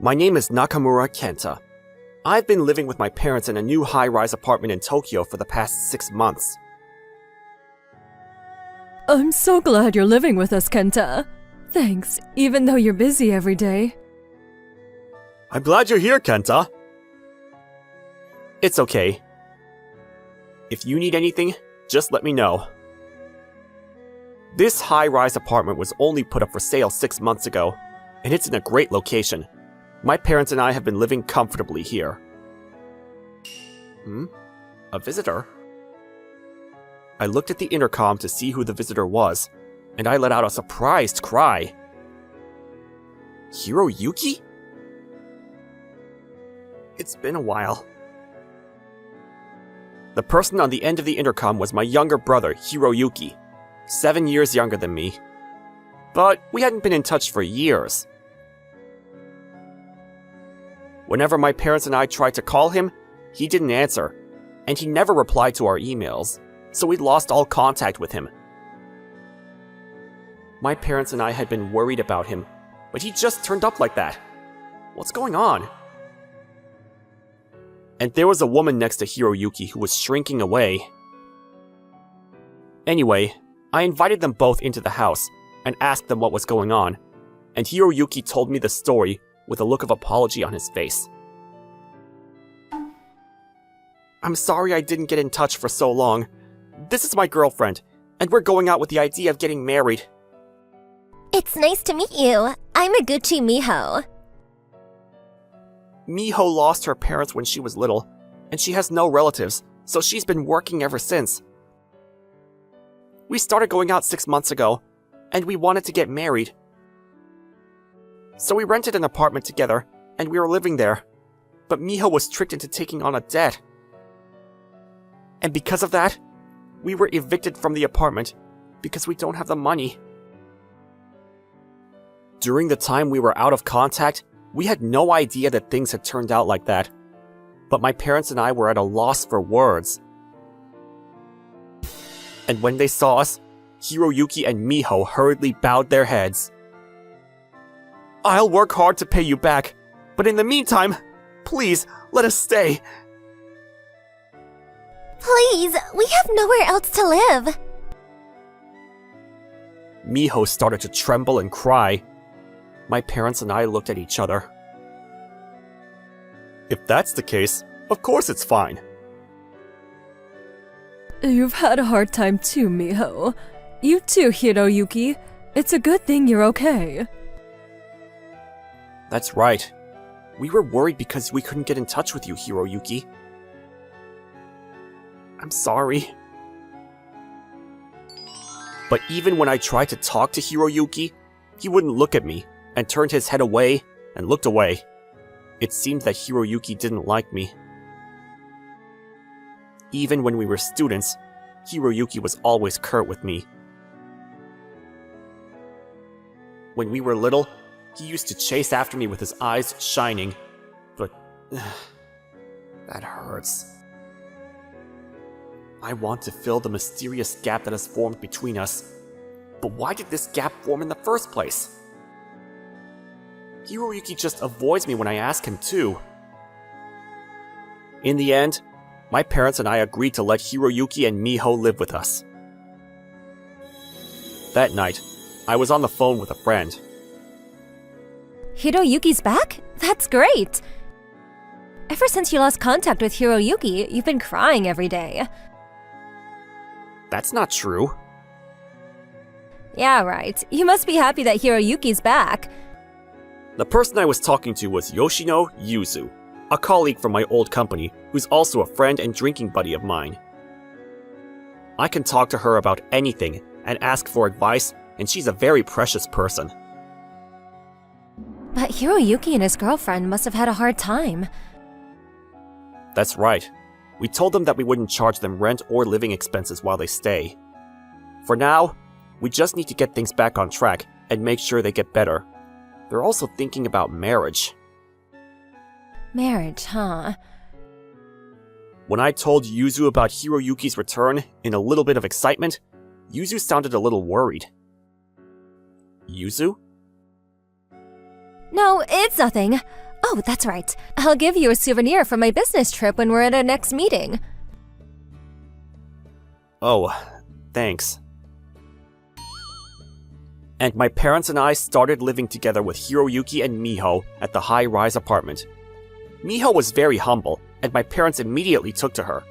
My name is Nakamura Kenta. I've been living with my parents in a new high-rise apartment in Tokyo for the past 6 months. I'm so glad you're living with us, Kenta. Thanks, even though you're busy every day. I'm glad you're here, Kenta. It's okay. If you need anything, just let me know. This high-rise apartment was only put up for sale 6 months ago, and it's in a great location. My parents and I have been living comfortably here. A visitor? I looked at the intercom to see who the visitor was, and I let out a surprised cry. Hiroyuki? It's been a while. The person on the end of the intercom was my younger brother, Hiroyuki, 7 years younger than me. But we hadn't been in touch for years. Whenever my parents and I tried to call him, he didn't answer, and he never replied to our emails, so we'd lost all contact with him. My parents and I had been worried about him, but he just turned up like that. What's going on? And there was a woman next to Hiroyuki who was shrinking away. Anyway, I invited them both into the house and asked them what was going on, and Hiroyuki told me the story with a look of apology on his face. I'm sorry I didn't get in touch for so long. This is my girlfriend, and we're going out with the idea of getting married. It's nice to meet you. I'm Eguchi Miho. Miho lost her parents when she was little, and she has no relatives, so she's been working ever since. We started going out 6 months ago, and we wanted to get married. So we rented an apartment together, and we were living there. But Miho was tricked into taking on a debt. And because of that, we were evicted from the apartment because we don't have the money. During the time we were out of contact, we had no idea that things had turned out like that. But my parents and I were at a loss for words. And when they saw us, Hiroyuki and Miho hurriedly bowed their heads. I'll work hard to pay you back, but in the meantime, please, let us stay. Please, we have nowhere else to live. Miho started to tremble and cry. My parents and I looked at each other. If that's the case, of course it's fine. You've had a hard time too, Miho. You too, Hiroyuki. It's a good thing you're okay. That's right. We were worried because we couldn't get in touch with you, Hiroyuki. I'm sorry. But even when I tried to talk to Hiroyuki, he wouldn't look at me and turned his head away and looked away. It seemed that Hiroyuki didn't like me. Even when we were students, Hiroyuki was always curt with me. When we were little, he used to chase after me with his eyes shining, but that hurts. I want to fill the mysterious gap that has formed between us, but why did this gap form in the first place? Hiroyuki just avoids me when I ask him to. In the end, my parents and I agreed to let Hiroyuki and Miho live with us. That night, I was on the phone with a friend. Hiroyuki's back? That's great! Ever since you lost contact with Hiroyuki, you've been crying every day. That's not true. Yeah, right. You must be happy that Hiroyuki's back. The person I was talking to was Yoshino Yuzu, a colleague from my old company who's also a friend and drinking buddy of mine. I can talk to her about anything and ask for advice, and she's a very precious person. But Hiroyuki and his girlfriend must have had a hard time. That's right. We told them that we wouldn't charge them rent or living expenses while they stay. For now, we just need to get things back on track and make sure they get better. They're also thinking about marriage. Marriage, huh? When I told Yuzu about Hiroyuki's return in a little bit of excitement, Yuzu sounded a little worried. Yuzu? No, it's nothing. Oh, that's right. I'll give you a souvenir from my business trip when we're at our next meeting. Oh, thanks. And my parents and I started living together with Hiroyuki and Miho at the high-rise apartment. Miho was very humble, and my parents immediately took to her.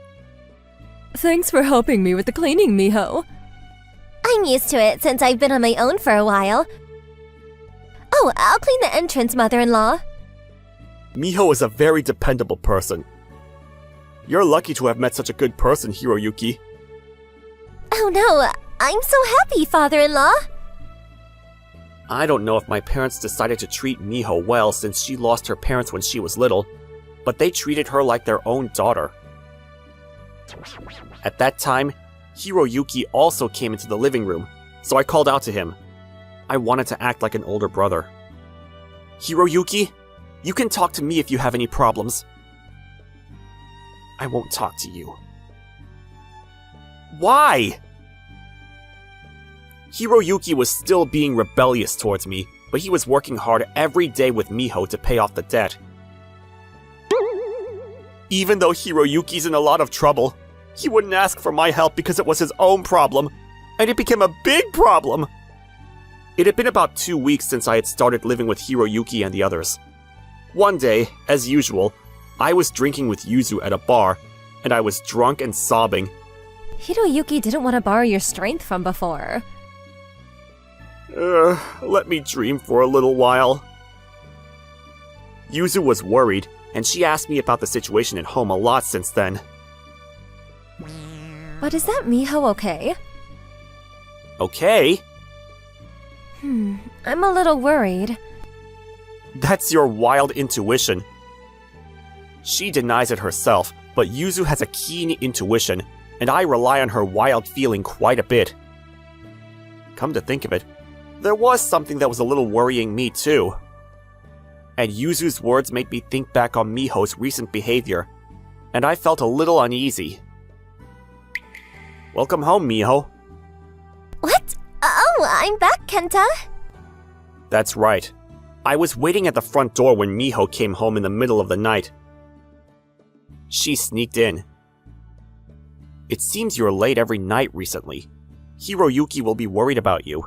Thanks for helping me with the cleaning, Miho. I'm used to it since I've been on my own for a while. Oh, I'll clean the entrance, mother-in-law. Miho is a very dependable person. You're lucky to have met such a good person, Hiroyuki. Oh no, I'm so happy, father-in-law. I don't know if my parents decided to treat Miho well since she lost her parents when she was little, but they treated her like their own daughter. At that time, Hiroyuki also came into the living room, so I called out to him. I wanted to act like an older brother. Hiroyuki, you can talk to me if you have any problems. I won't talk to you. Why? Hiroyuki was still being rebellious towards me, but he was working hard every day with Miho to pay off the debt. Even though Hiroyuki's in a lot of trouble, he wouldn't ask for my help because it was his own problem, and it became a big problem. It had been about 2 weeks since I had started living with Hiroyuki and the others. One day, as usual, I was drinking with Yuzu at a bar, and I was drunk and sobbing. Hiroyuki didn't want to borrow your strength from before. Let me dream for a little while. Yuzu was worried, and she asked me about the situation at home a lot since then. But is that Miho okay? Okay? I'm a little worried. That's your wild intuition. She denies it herself, but Yuzu has a keen intuition, and I rely on her wild feeling quite a bit. Come to think of it, there was something that was a little worrying me too. And Yuzu's words made me think back on Miho's recent behavior, and I felt a little uneasy. Welcome home, Miho. What? Oh, I'm back, Kenta. That's right. I was waiting at the front door when Miho came home in the middle of the night. She sneaked in. It seems you're late every night recently. Hiroyuki will be worried about you.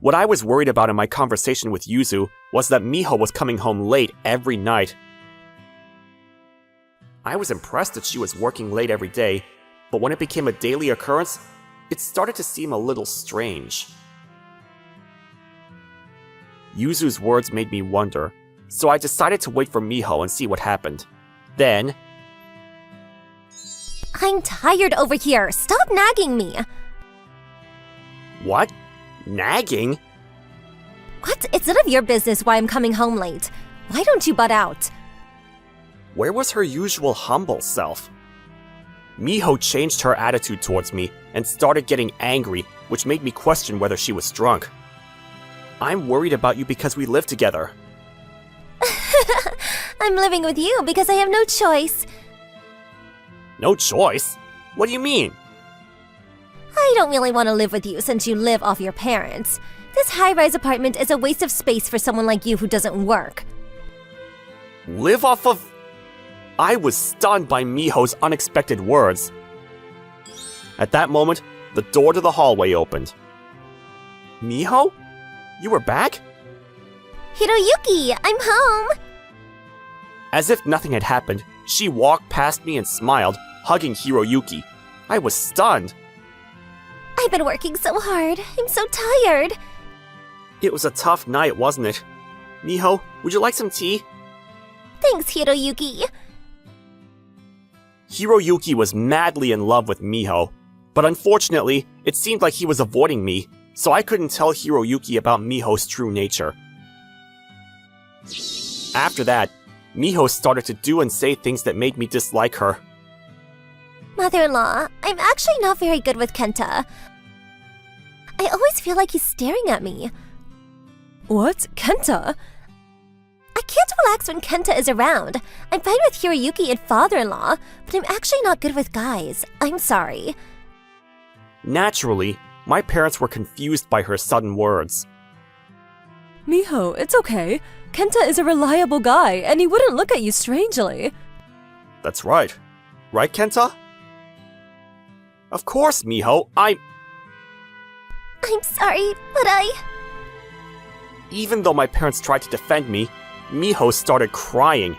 What I was worried about in my conversation with Yuzu was that Miho was coming home late every night. I was impressed that she was working late every day, but when it became a daily occurrence, it started to seem a little strange. Yuzu's words made me wonder, so I decided to wait for Miho and see what happened. Then... I'm tired over here. Stop nagging me. What? Nagging? What? It's none of your business why I'm coming home late. Why don't you butt out? Where was her usual humble self? Miho changed her attitude towards me and started getting angry, which made me question whether she was drunk. I'm worried about you because we live together. I'm living with you because I have no choice. No choice? What do you mean? I don't really want to live with you since you live off your parents. This high-rise apartment is a waste of space for someone like you who doesn't work. Live off of... I was stunned by Miho's unexpected words. At that moment, the door to the hallway opened. Miho? You were back? Hiroyuki, I'm home! As if nothing had happened, she walked past me and smiled, hugging Hiroyuki. I was stunned. I've been working so hard. I'm so tired. It was a tough night, wasn't it? Miho, would you like some tea? Thanks, Hiroyuki. Hiroyuki was madly in love with Miho, but unfortunately, it seemed like he was avoiding me, so I couldn't tell Hiroyuki about Miho's true nature. After that, Miho started to do and say things that made me dislike her. Mother-in-law, I'm actually not very good with Kenta. I always feel like he's staring at me. What? Kenta? I can't relax when Kenta is around. I'm fine with Hiroyuki and father-in-law, but I'm actually not good with guys. I'm sorry. Naturally, my parents were confused by her sudden words. Miho, it's okay. Kenta is a reliable guy, and he wouldn't look at you strangely. That's right. Right, Kenta? Of course, Miho. I'm sorry, but Even though my parents tried to defend me, Miho started crying.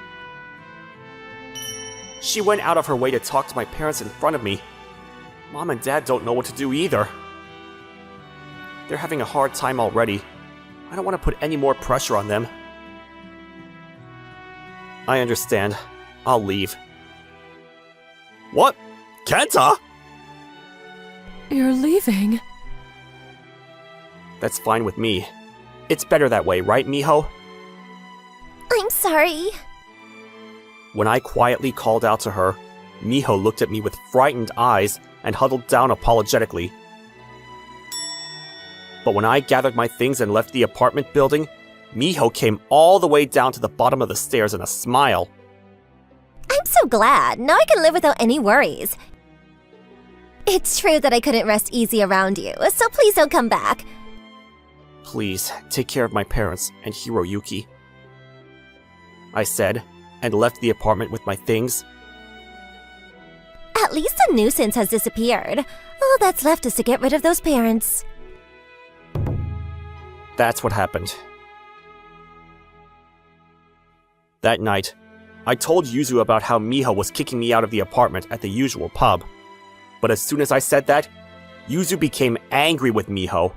She went out of her way to talk to my parents in front of me. Mom and Dad don't know what to do either. They're having a hard time already. I don't want to put any more pressure on them. I understand. I'll leave. What? Kenta? You're leaving. That's fine with me. It's better that way, right, Miho? I'm sorry. When I quietly called out to her, Miho looked at me with frightened eyes and huddled down apologetically. But when I gathered my things and left the apartment building, Miho came all the way down to the bottom of the stairs in a smile. I'm so glad. Now I can live without any worries. It's true that I couldn't rest easy around you, so please don't come back. Please, take care of my parents and Hiroyuki, I said, and left the apartment with my things. At least the nuisance has disappeared. All that's left is to get rid of those parents. That's what happened. That night, I told Yuzu about how Miho was kicking me out of the apartment at the usual pub. But as soon as I said that, Yuzu became angry with Miho.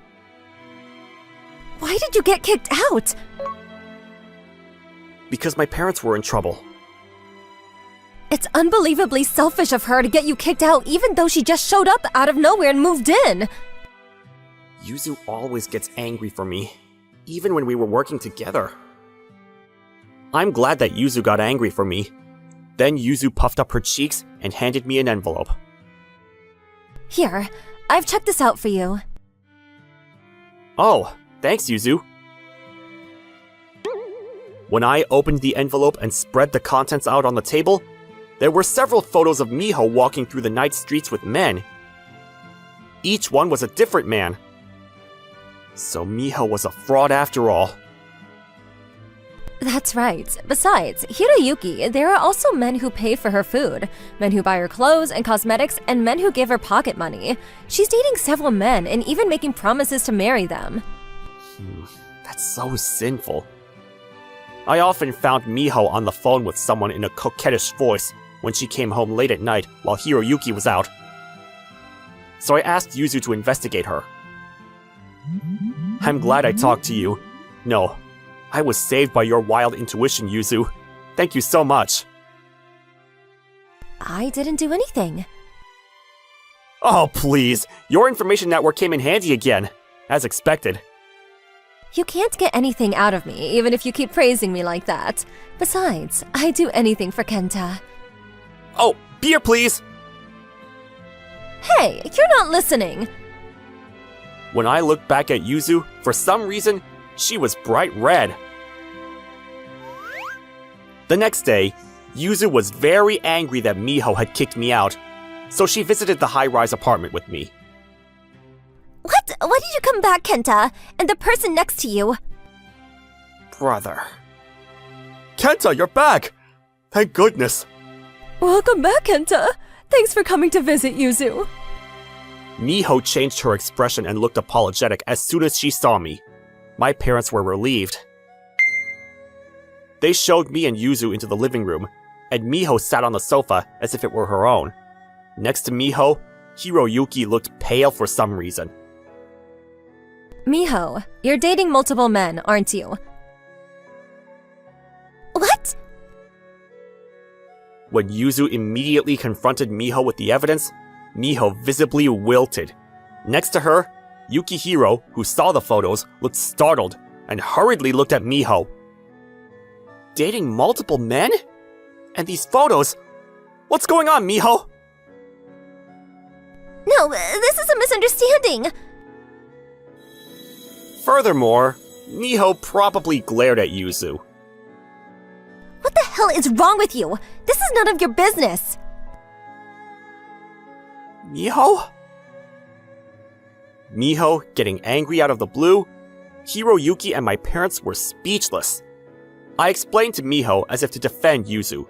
Why did you get kicked out? Because my parents were in trouble. It's unbelievably selfish of her to get you kicked out even though she just showed up out of nowhere and moved in. Yuzu always gets angry for me, even when we were working together. I'm glad that Yuzu got angry for me. Then Yuzu puffed up her cheeks and handed me an envelope. Here, I've checked this out for you. Oh, thanks, Yuzu. When I opened the envelope and spread the contents out on the table, there were several photos of Miho walking through the night streets with men. Each one was a different man. So Miho was a fraud after all. That's right. Besides, Hiroyuki, there are also men who pay for her food, men who buy her clothes and cosmetics, and men who give her pocket money. She's dating several men and even making promises to marry them. That's so sinful. I often found Miho on the phone with someone in a coquettish voice when she came home late at night while Hiroyuki was out. So I asked Yuzu to investigate her. I'm glad I talked to you. No, I was saved by your wild intuition, Yuzu. Thank you so much. I didn't do anything. Oh, please. Your information network came in handy again, as expected. You can't get anything out of me, even if you keep praising me like that. Besides, I'd do anything for Kenta. Oh, beer, please! Hey, you're not listening! When I looked back at Yuzu, for some reason, she was bright red. The next day, Yuzu was very angry that Miho had kicked me out, so she visited the high-rise apartment with me. What? Why did you come back, Kenta? And the person next to you? Brother. Kenta, you're back! Thank goodness. Welcome back, Kenta. Thanks for coming to visit, Yuzu. Miho changed her expression and looked apologetic as soon as she saw me. My parents were relieved. They showed me and Yuzu into the living room, and Miho sat on the sofa as if it were her own. Next to Miho, Hiroyuki looked pale for some reason. Miho, you're dating multiple men, aren't you? What? When Yuzu immediately confronted Miho with the evidence, Miho visibly wilted. Next to her, Yukihiro, who saw the photos, looked startled and hurriedly looked at Miho. Dating multiple men? And these photos? What's going on, Miho? No, this is a misunderstanding. Furthermore, Miho probably glared at Yuzu. What the hell is wrong with you? This is none of your business. Miho? Miho, getting angry out of the blue, Hiroyuki and my parents were speechless. I explained to Miho as if to defend Yuzu.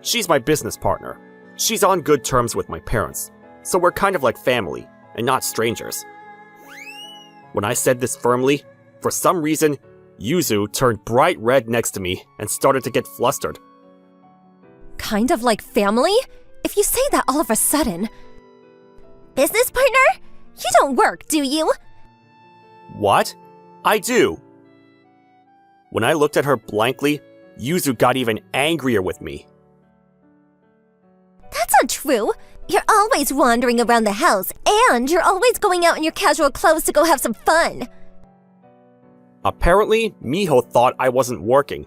She's my business partner. She's on good terms with my parents, so we're kind of like family, and not strangers. When I said this firmly, for some reason, Yuzu turned bright red next to me and started to get flustered. Kind of like family? If you say that all of a sudden. Business partner? You don't work, do you? What? I do. When I looked at her blankly, Yuzu got even angrier with me. That's not true. You're always wandering around the house, and you're always going out in your casual clothes to go have some fun. Apparently, Miho thought I wasn't working.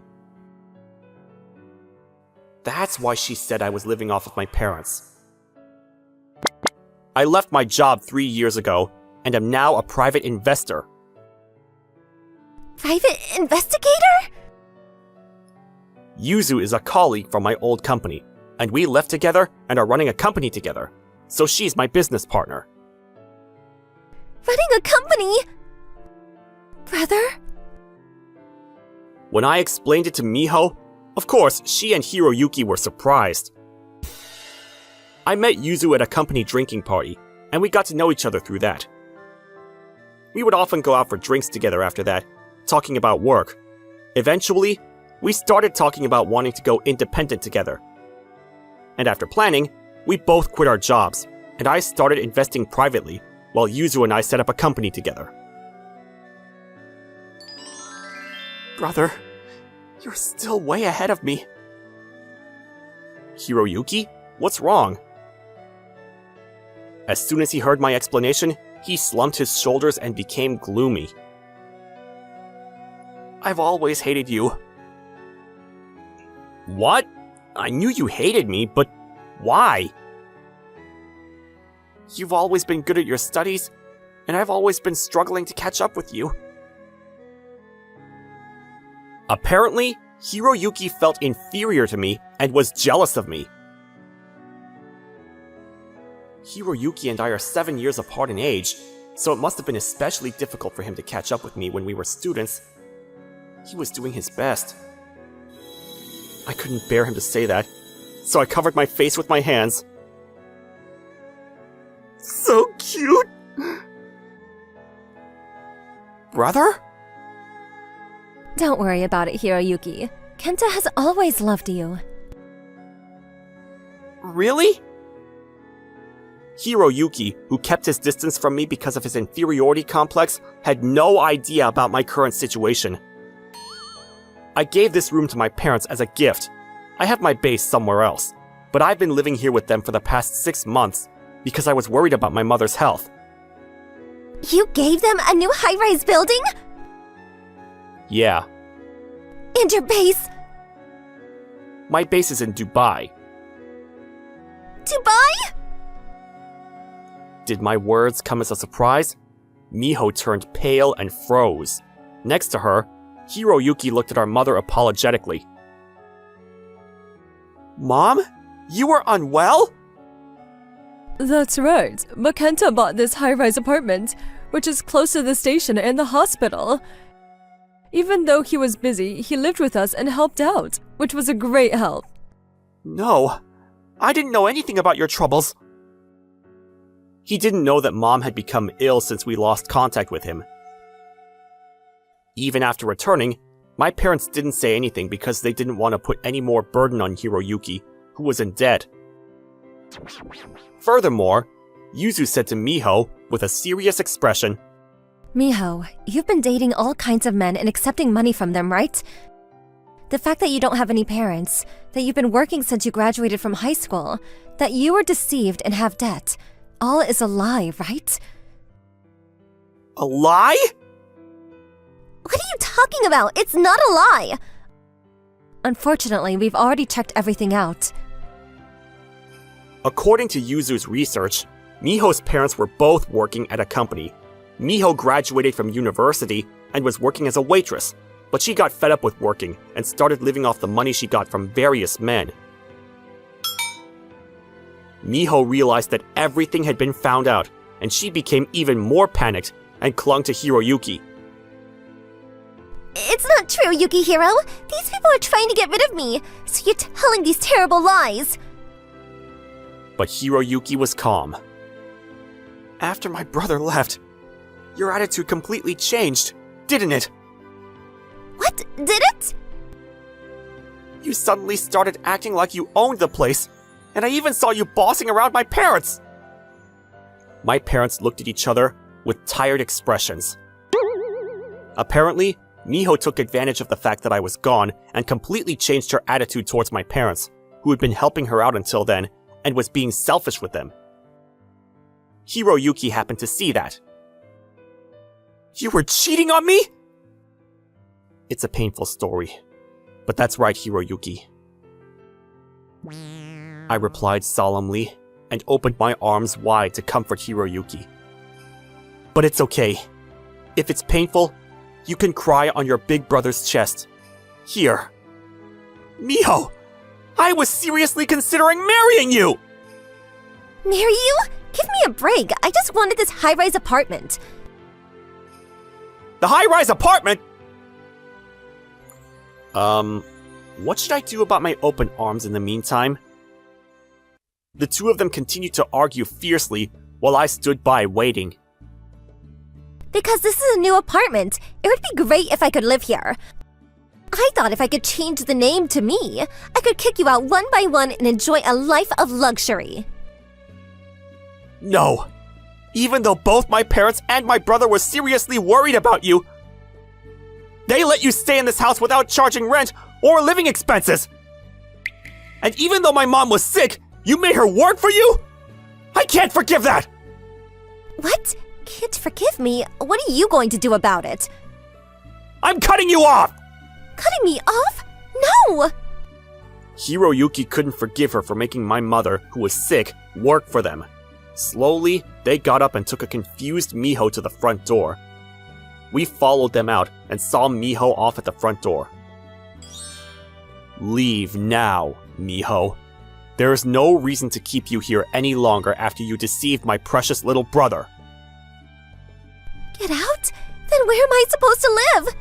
That's why she said I was living off of my parents. I left my job 3 years ago and am now a private investor. Private investigator? Yuzu is a colleague from my old company, and we left together and are running a company together, so she's my business partner. Running a company? Brother? When I explained it to Miho, of course, she and Hiroyuki were surprised. I met Yuzu at a company drinking party, and we got to know each other through that. We would often go out for drinks together after that, talking about work. Eventually, we started talking about wanting to go independent together. And after planning, we both quit our jobs, and I started investing privately, while Yuzu and I set up a company together. Brother, you're still way ahead of me. Hiroyuki, what's wrong? As soon as he heard my explanation, he slumped his shoulders and became gloomy. I've always hated you. What? I knew you hated me, but why? You've always been good at your studies, and I've always been struggling to catch up with you. Apparently, Hiroyuki felt inferior to me and was jealous of me. Hiroyuki and I are 7 years apart in age, so it must have been especially difficult for him to catch up with me when we were students. He was doing his best. I couldn't bear him to say that, so I covered my face with my hands. So cute! Brother? Don't worry about it, Hiroyuki. Kenta has always loved you. Really? Hiroyuki, who kept his distance from me because of his inferiority complex, had no idea about my current situation. I gave this room to my parents as a gift. I have my base somewhere else, but I've been living here with them for the past 6 months because I was worried about my mother's health. You gave them a new high-rise building? Yeah. And your base? My base is in Dubai. Dubai? Did my words come as a surprise? Miho turned pale and froze. Next to her, Hiroyuki looked at our mother apologetically. Mom? You were unwell? That's right, but Kenta bought this high-rise apartment, which is close to the station and the hospital. Even though he was busy, he lived with us and helped out, which was a great help. No, I didn't know anything about your troubles. He didn't know that Mom had become ill since we lost contact with him. Even after returning, my parents didn't say anything because they didn't want to put any more burden on Hiroyuki, who was in debt. Furthermore, Yuzu said to Miho, with a serious expression, Miho, you've been dating all kinds of men and accepting money from them, right? The fact that you don't have any parents, that you've been working since you graduated from high school, that you were deceived and have debt, all is a lie, right? A lie? What are you talking about? It's not a lie! Unfortunately, we've already checked everything out. According to Yuzu's research, Miho's parents were both working at a company. Miho graduated from university and was working as a waitress, but she got fed up with working and started living off the money she got from various men. Miho realized that everything had been found out, and she became even more panicked and clung to Hiroyuki. It's not true, Yukihiro. These people are trying to get rid of me, so you're telling these terrible lies. But Hiroyuki was calm. After my brother left, your attitude completely changed, didn't it? What? Did it? You suddenly started acting like you owned the place, and I even saw you bossing around my parents! My parents looked at each other with tired expressions. Apparently, Miho took advantage of the fact that I was gone and completely changed her attitude towards my parents, who had been helping her out until then, and was being selfish with them. Hiroyuki happened to see that. You were cheating on me? It's a painful story, but that's right, Hiroyuki. I replied solemnly and opened my arms wide to comfort Hiroyuki. But it's okay. If it's painful, you can cry on your big brother's chest. Here. Miho! I was seriously considering marrying you! Marry you? Give me a break. I just wanted this high-rise apartment. The high-rise apartment? What should I do about my open arms in the meantime? The two of them continued to argue fiercely while I stood by waiting. Because this is a new apartment. It would be great if I could live here. I thought if I could change the name to me, I could kick you out one by one and enjoy a life of luxury. No. Even though both my parents and my brother were seriously worried about you, they let you stay in this house without charging rent or living expenses. And even though my mom was sick, you made her work for you? I can't forgive that! What? Can't forgive me? What are you going to do about it? I'm cutting you off! Cutting me off? No! Hiroyuki couldn't forgive her for making my mother, who was sick, work for them. Slowly, they got up and took a confused Miho to the front door. We followed them out and saw Miho off at the front door. Leave now, Miho. There is no reason to keep you here any longer after you deceived my precious little brother. Get out? Then where am I supposed to live?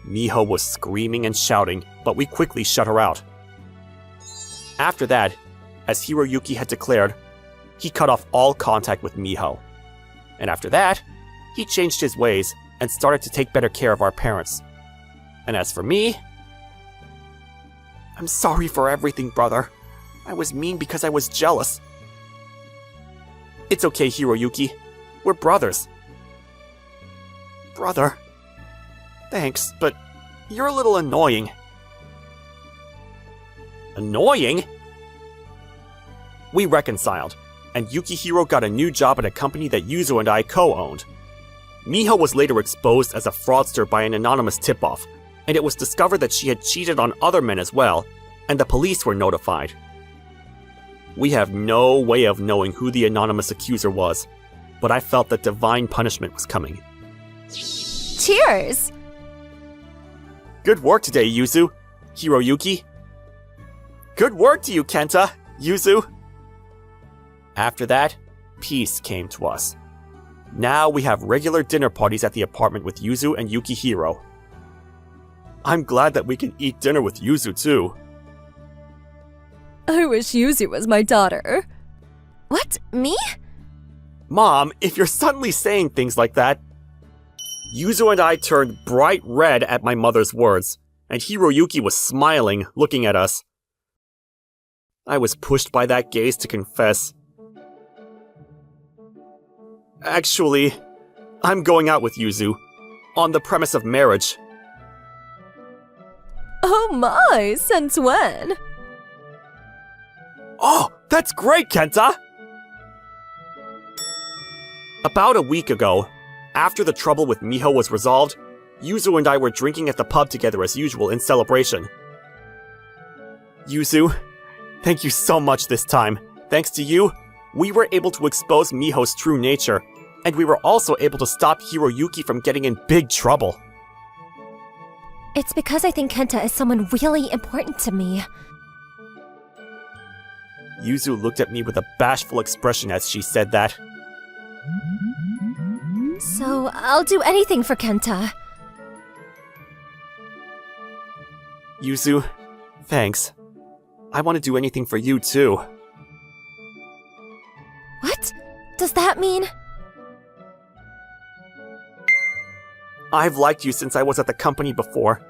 Miho was screaming and shouting, but we quickly shut her out. After that, as Hiroyuki had declared, he cut off all contact with Miho. And after that, he changed his ways and started to take better care of our parents. And as for me, I'm sorry for everything, brother. I was mean because I was jealous. It's okay, Hiroyuki. We're brothers. Brother? Thanks, but you're a little annoying. Annoying? We reconciled, and Yukihiro got a new job at a company that Yuzo and I co-owned. Miho was later exposed as a fraudster by an anonymous tip-off, and it was discovered that she had cheated on other men as well, and the police were notified. We have no way of knowing who the anonymous accuser was, but I felt that divine punishment was coming. Cheers! Good work today, Yuzu. Hiroyuki. Good work to you, Kenta. Yuzu. After that, peace came to us. Now we have regular dinner parties at the apartment with Yuzu and Yukihiro. I'm glad that we can eat dinner with Yuzu too. I wish Yuzu was my daughter. What? Me? Mom, if you're suddenly saying things like that... Yuzu and I turned bright red at my mother's words, and Hiroyuki was smiling, looking at us. I was pushed by that gaze to confess. Actually, I'm going out with Yuzu, on the premise of marriage. Oh my, since when? Oh, that's great, Kenta! About a week ago, after the trouble with Miho was resolved, Yuzu and I were drinking at the pub together as usual in celebration. Yuzu, thank you so much this time. Thanks to you, we were able to expose Miho's true nature, and we were also able to stop Hiroyuki from getting in big trouble. It's because I think Kenta is someone really important to me. Yuzu looked at me with a bashful expression as she said that. So I'll do anything for Kenta. Yuzu, thanks. I want to do anything for you too. What? Does that mean? I've liked you since I was at the company before.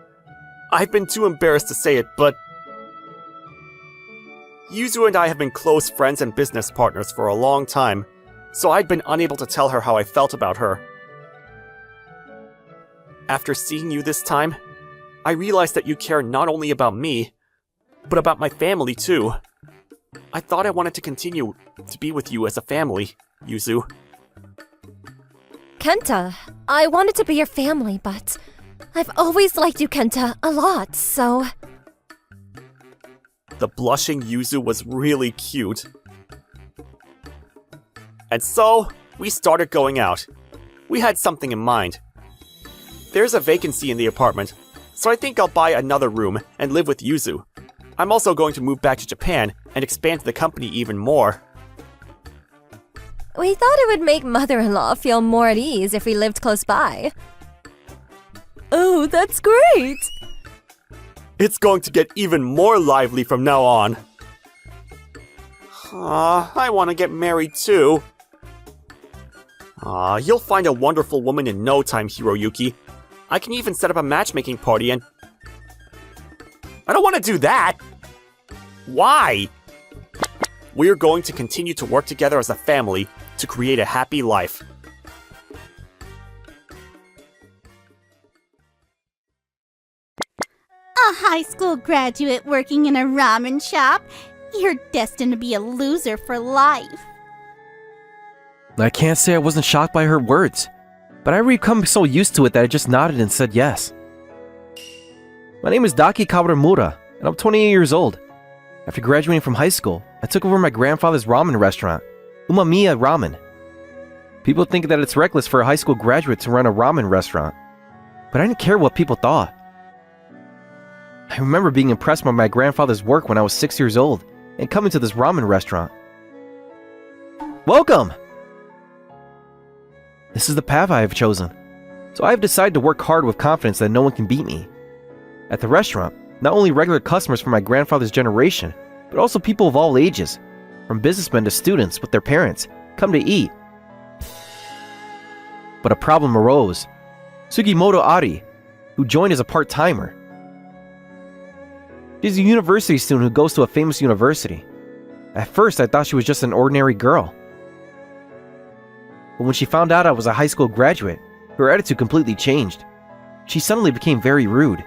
I've been too embarrassed to say it, but Yuzu and I have been close friends and business partners for a long time, so I'd been unable to tell her how I felt about her. After seeing you this time, I realized that you care not only about me, but about my family too. I thought I wanted to continue to be with you as a family, Yuzu. Kenta, I wanted to be your family, but I've always liked you, Kenta, a lot, so... The blushing Yuzu was really cute. And so, we started going out. We had something in mind. There's a vacancy in the apartment, so I think I'll buy another room and live with Yuzu. I'm also going to move back to Japan and expand the company even more. We thought it would make mother-in-law feel more at ease if we lived close by. Oh, that's great! It's going to get even more lively from now on. I want to get married too. You'll find a wonderful woman in no time, Hiroyuki. I can even set up a matchmaking party and... I don't want to do that! Why? We're going to continue to work together as a family to create a happy life. A high school graduate working in a ramen shop? You're destined to be a loser for life. I can't say I wasn't shocked by her words, but I become so used to it that I just nodded and said yes. My name is Daki Kawaramura, and I'm 28 years old. After graduating from high school, I took over my grandfather's ramen restaurant, Umamiya Ramen. People think that it's reckless for a high school graduate to run a ramen restaurant, but I didn't care what people thought. I remember being impressed by my grandfather's work when I was 6 years old and coming to this ramen restaurant. Welcome! This is the path I have chosen, so I have decided to work hard with confidence that no one can beat me. At the restaurant, not only regular customers from my grandfather's generation, but also people of all ages, from businessmen to students with their parents, come to eat. But a problem arose. Sugimoto Ari, who joined as a part-timer. She's a university student who goes to a famous university. At first, I thought she was just an ordinary girl. But when she found out I was a high school graduate, her attitude completely changed. She suddenly became very rude.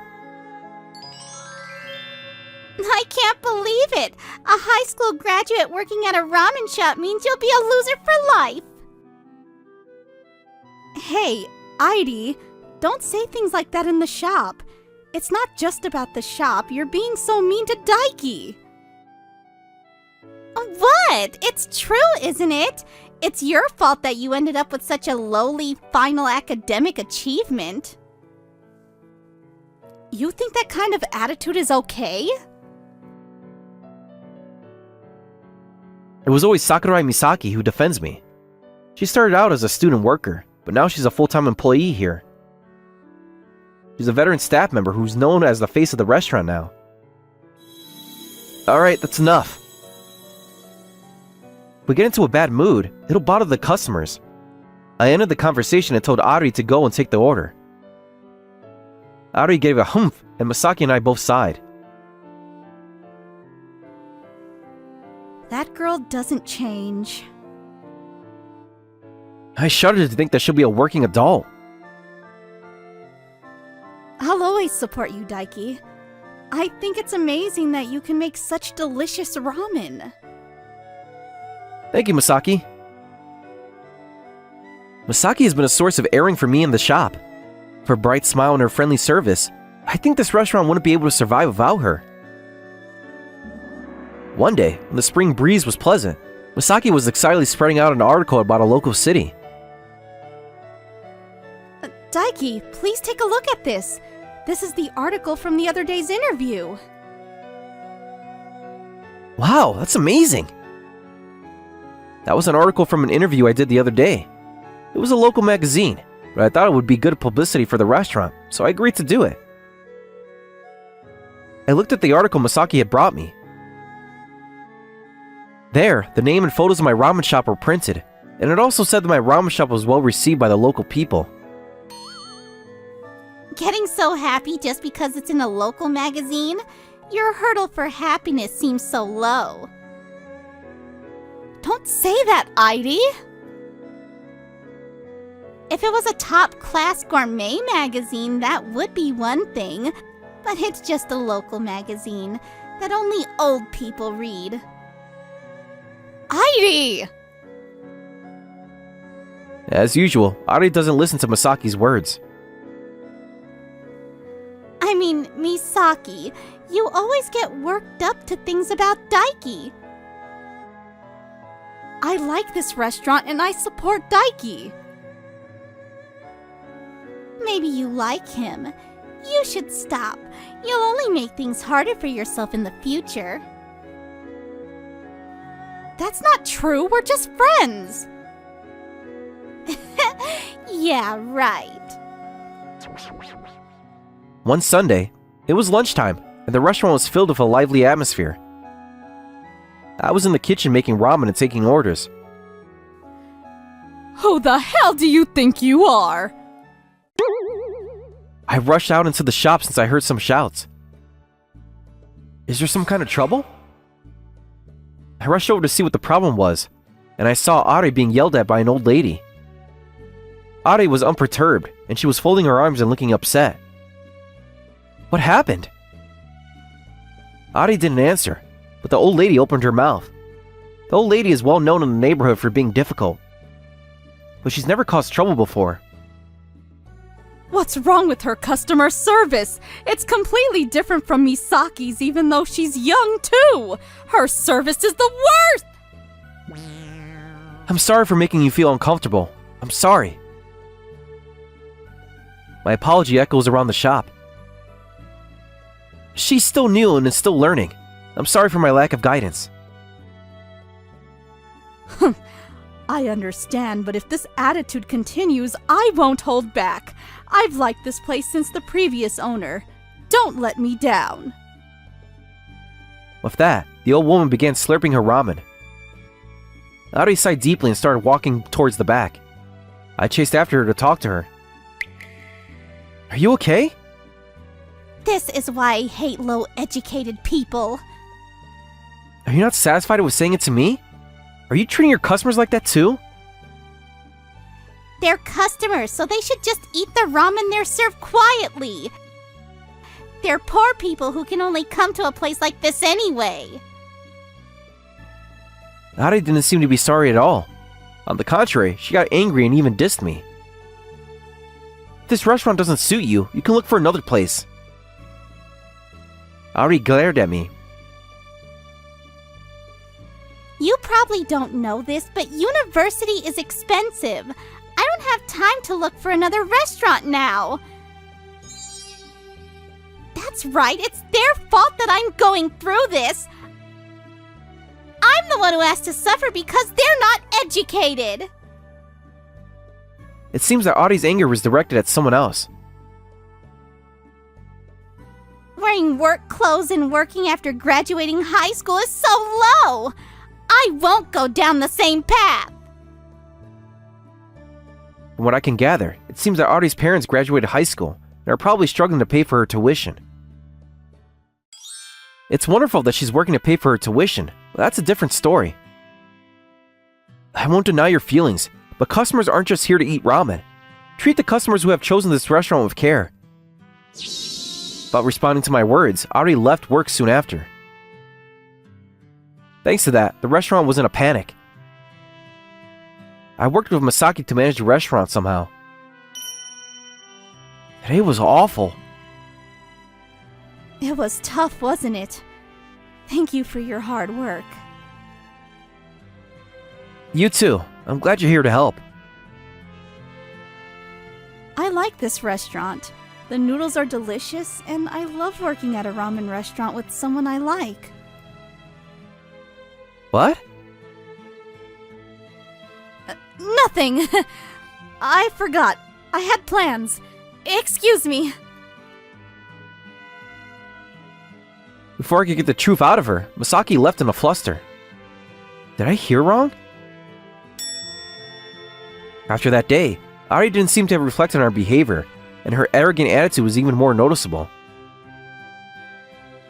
I can't believe it! A high school graduate working at a ramen shop means you'll be a loser for life! Hey, Airi, don't say things like that in the shop. It's not just about the shop, you're being so mean to Daiki. What? It's true, isn't it? It's your fault that you ended up with such a lowly final academic achievement. You think that kind of attitude is okay? It was always Sakurai Misaki who defends me. She started out as a student worker, but now she's a full-time employee here. She's a veteran staff member who's known as the face of the restaurant now. Alright, that's enough. If we get into a bad mood, it'll bother the customers. I ended the conversation and told Ari to go and take the order. Ari gave a humph, and Misaki and I both sighed. That girl doesn't change. I shudder to think that she'll be a working adult. I'll always support you, Daiki. I think it's amazing that you can make such delicious ramen. Thank you, Misaki. Misaki has been a source of airing for me in the shop. For her bright smile and her friendly service, I think this restaurant wouldn't be able to survive without her. One day, when the spring breeze was pleasant, Misaki was excitedly spreading out an article about a local city. Daiki, please take a look at this. This is the article from the other day's interview. Wow, that's amazing! That was an article from an interview I did the other day. It was a local magazine, but I thought it would be good publicity for the restaurant, so I agreed to do it. I looked at the article Masaki had brought me. There, the name and photos of my ramen shop were printed, and it also said that my ramen shop was well received by the local people. Getting so happy just because it's in a local magazine? Your hurdle for happiness seems so low. Don't say that, Heidi! If it was a top-class gourmet magazine, that would be one thing. But it's just a local magazine that only old people read. Heidi! As usual, Ari doesn't listen to Masaki's words. I mean, Misaki, you always get worked up to things about Daiki. I like this restaurant and I support Daiki. Maybe you like him. You should stop. You'll only make things harder for yourself in the future. That's not true. We're just friends. Yeah, right. One Sunday, it was lunchtime, and the restaurant was filled with a lively atmosphere. I was in the kitchen making ramen and taking orders. Who the hell do you think you are? I rushed out into the shop since I heard some shouts. Is there some kind of trouble? I rushed over to see what the problem was, and I saw Ari being yelled at by an old lady. Ari was unperturbed, and she was folding her arms and looking upset. What happened? Ari didn't answer, but the old lady opened her mouth. The old lady is well known in the neighborhood for being difficult, but she's never caused trouble before. What's wrong with her customer service? It's completely different from Misaki's, even though she's young too. Her service is the worst! I'm sorry for making you feel uncomfortable. I'm sorry. My apology echoes around the shop. She's still new and is still learning. I'm sorry for my lack of guidance. I understand, but if this attitude continues, I won't hold back. I've liked this place since the previous owner. Don't let me down. With that, the old woman began slurping her ramen. Ari sighed deeply and started walking towards the back. I chased after her to talk to her. Are you okay? This is why I hate low-educated people. Are you not satisfied with saying it to me? Are you treating your customers like that too? They're customers, so they should just eat the ramen they're served quietly. They're poor people who can only come to a place like this anyway. Ari didn't seem to be sorry at all. On the contrary, she got angry and even dissed me. If this restaurant doesn't suit you, you can look for another place. Ari glared at me. You probably don't know this, but university is expensive. I don't have time to look for another restaurant now. That's right, it's their fault that I'm going through this. I'm the one who has to suffer because they're not educated. It seems that Ari's anger was directed at someone else. Wearing work clothes and working after graduating high school is so low. I won't go down the same path. From what I can gather, it seems that Ari's parents graduated high school and are probably struggling to pay for her tuition. It's wonderful that she's working to pay for her tuition, but that's a different story. I won't deny your feelings, but customers aren't just here to eat ramen. Treat the customers who have chosen this restaurant with care. But responding to my words, Ari left work soon after. Thanks to that, the restaurant was in a panic. I worked with Masaki to manage the restaurant somehow. Today was awful. It was tough, wasn't it? Thank you for your hard work. You too. I'm glad you're here to help. I like this restaurant. The noodles are delicious, and I love working at a ramen restaurant with someone I like. What? Nothing! I forgot. I had plans. Excuse me. Before I could get the truth out of her, Masaki left in a fluster. Did I hear wrong? After that day, Ari didn't seem to have reflected on her behavior, and her arrogant attitude was even more noticeable.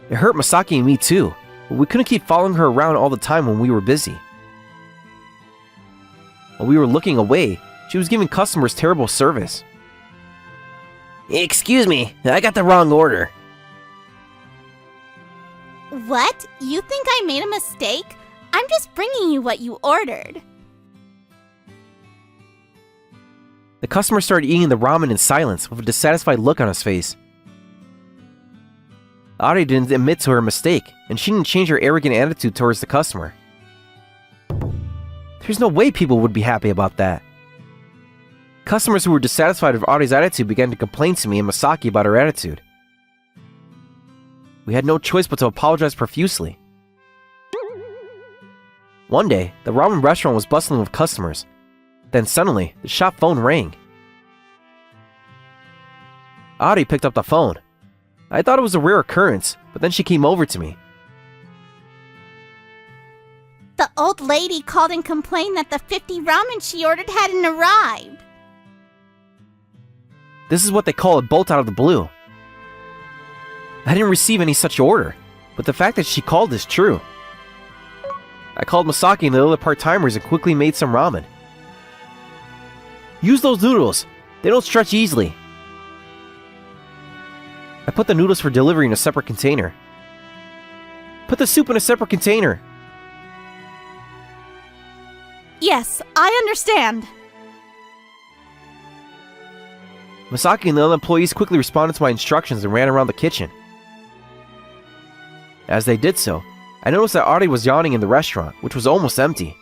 It hurt Masaki and me too, but we couldn't keep following her around all the time when we were busy. While we were looking away, she was giving customers terrible service. Excuse me, I got the wrong order. What? You think I made a mistake? I'm just bringing you what you ordered. The customer started eating the ramen in silence with a dissatisfied look on his face. Ari didn't admit to her mistake, and she didn't change her arrogant attitude towards the customer. There's no way people would be happy about that. Customers who were dissatisfied with Ari's attitude began to complain to me and Masaki about her attitude. We had no choice but to apologize profusely. One day, the ramen restaurant was bustling with customers. Then suddenly, the shop phone rang. Ari picked up the phone. I thought it was a rare occurrence, but then she came over to me. The old lady called and complained that the 50 ramen she ordered hadn't arrived. This is what they call a bolt out of the blue. I didn't receive any such order, but the fact that she called is true. I called Masaki and the other part-timers and quickly made some ramen. Use those noodles. They don't stretch easily. I put the noodles for delivery in a separate container. Put the soup in a separate container. Yes, I understand. Masaki and the other employees quickly responded to my instructions and ran around the kitchen. As they did so, I noticed that Ari was yawning in the restaurant, which was almost empty.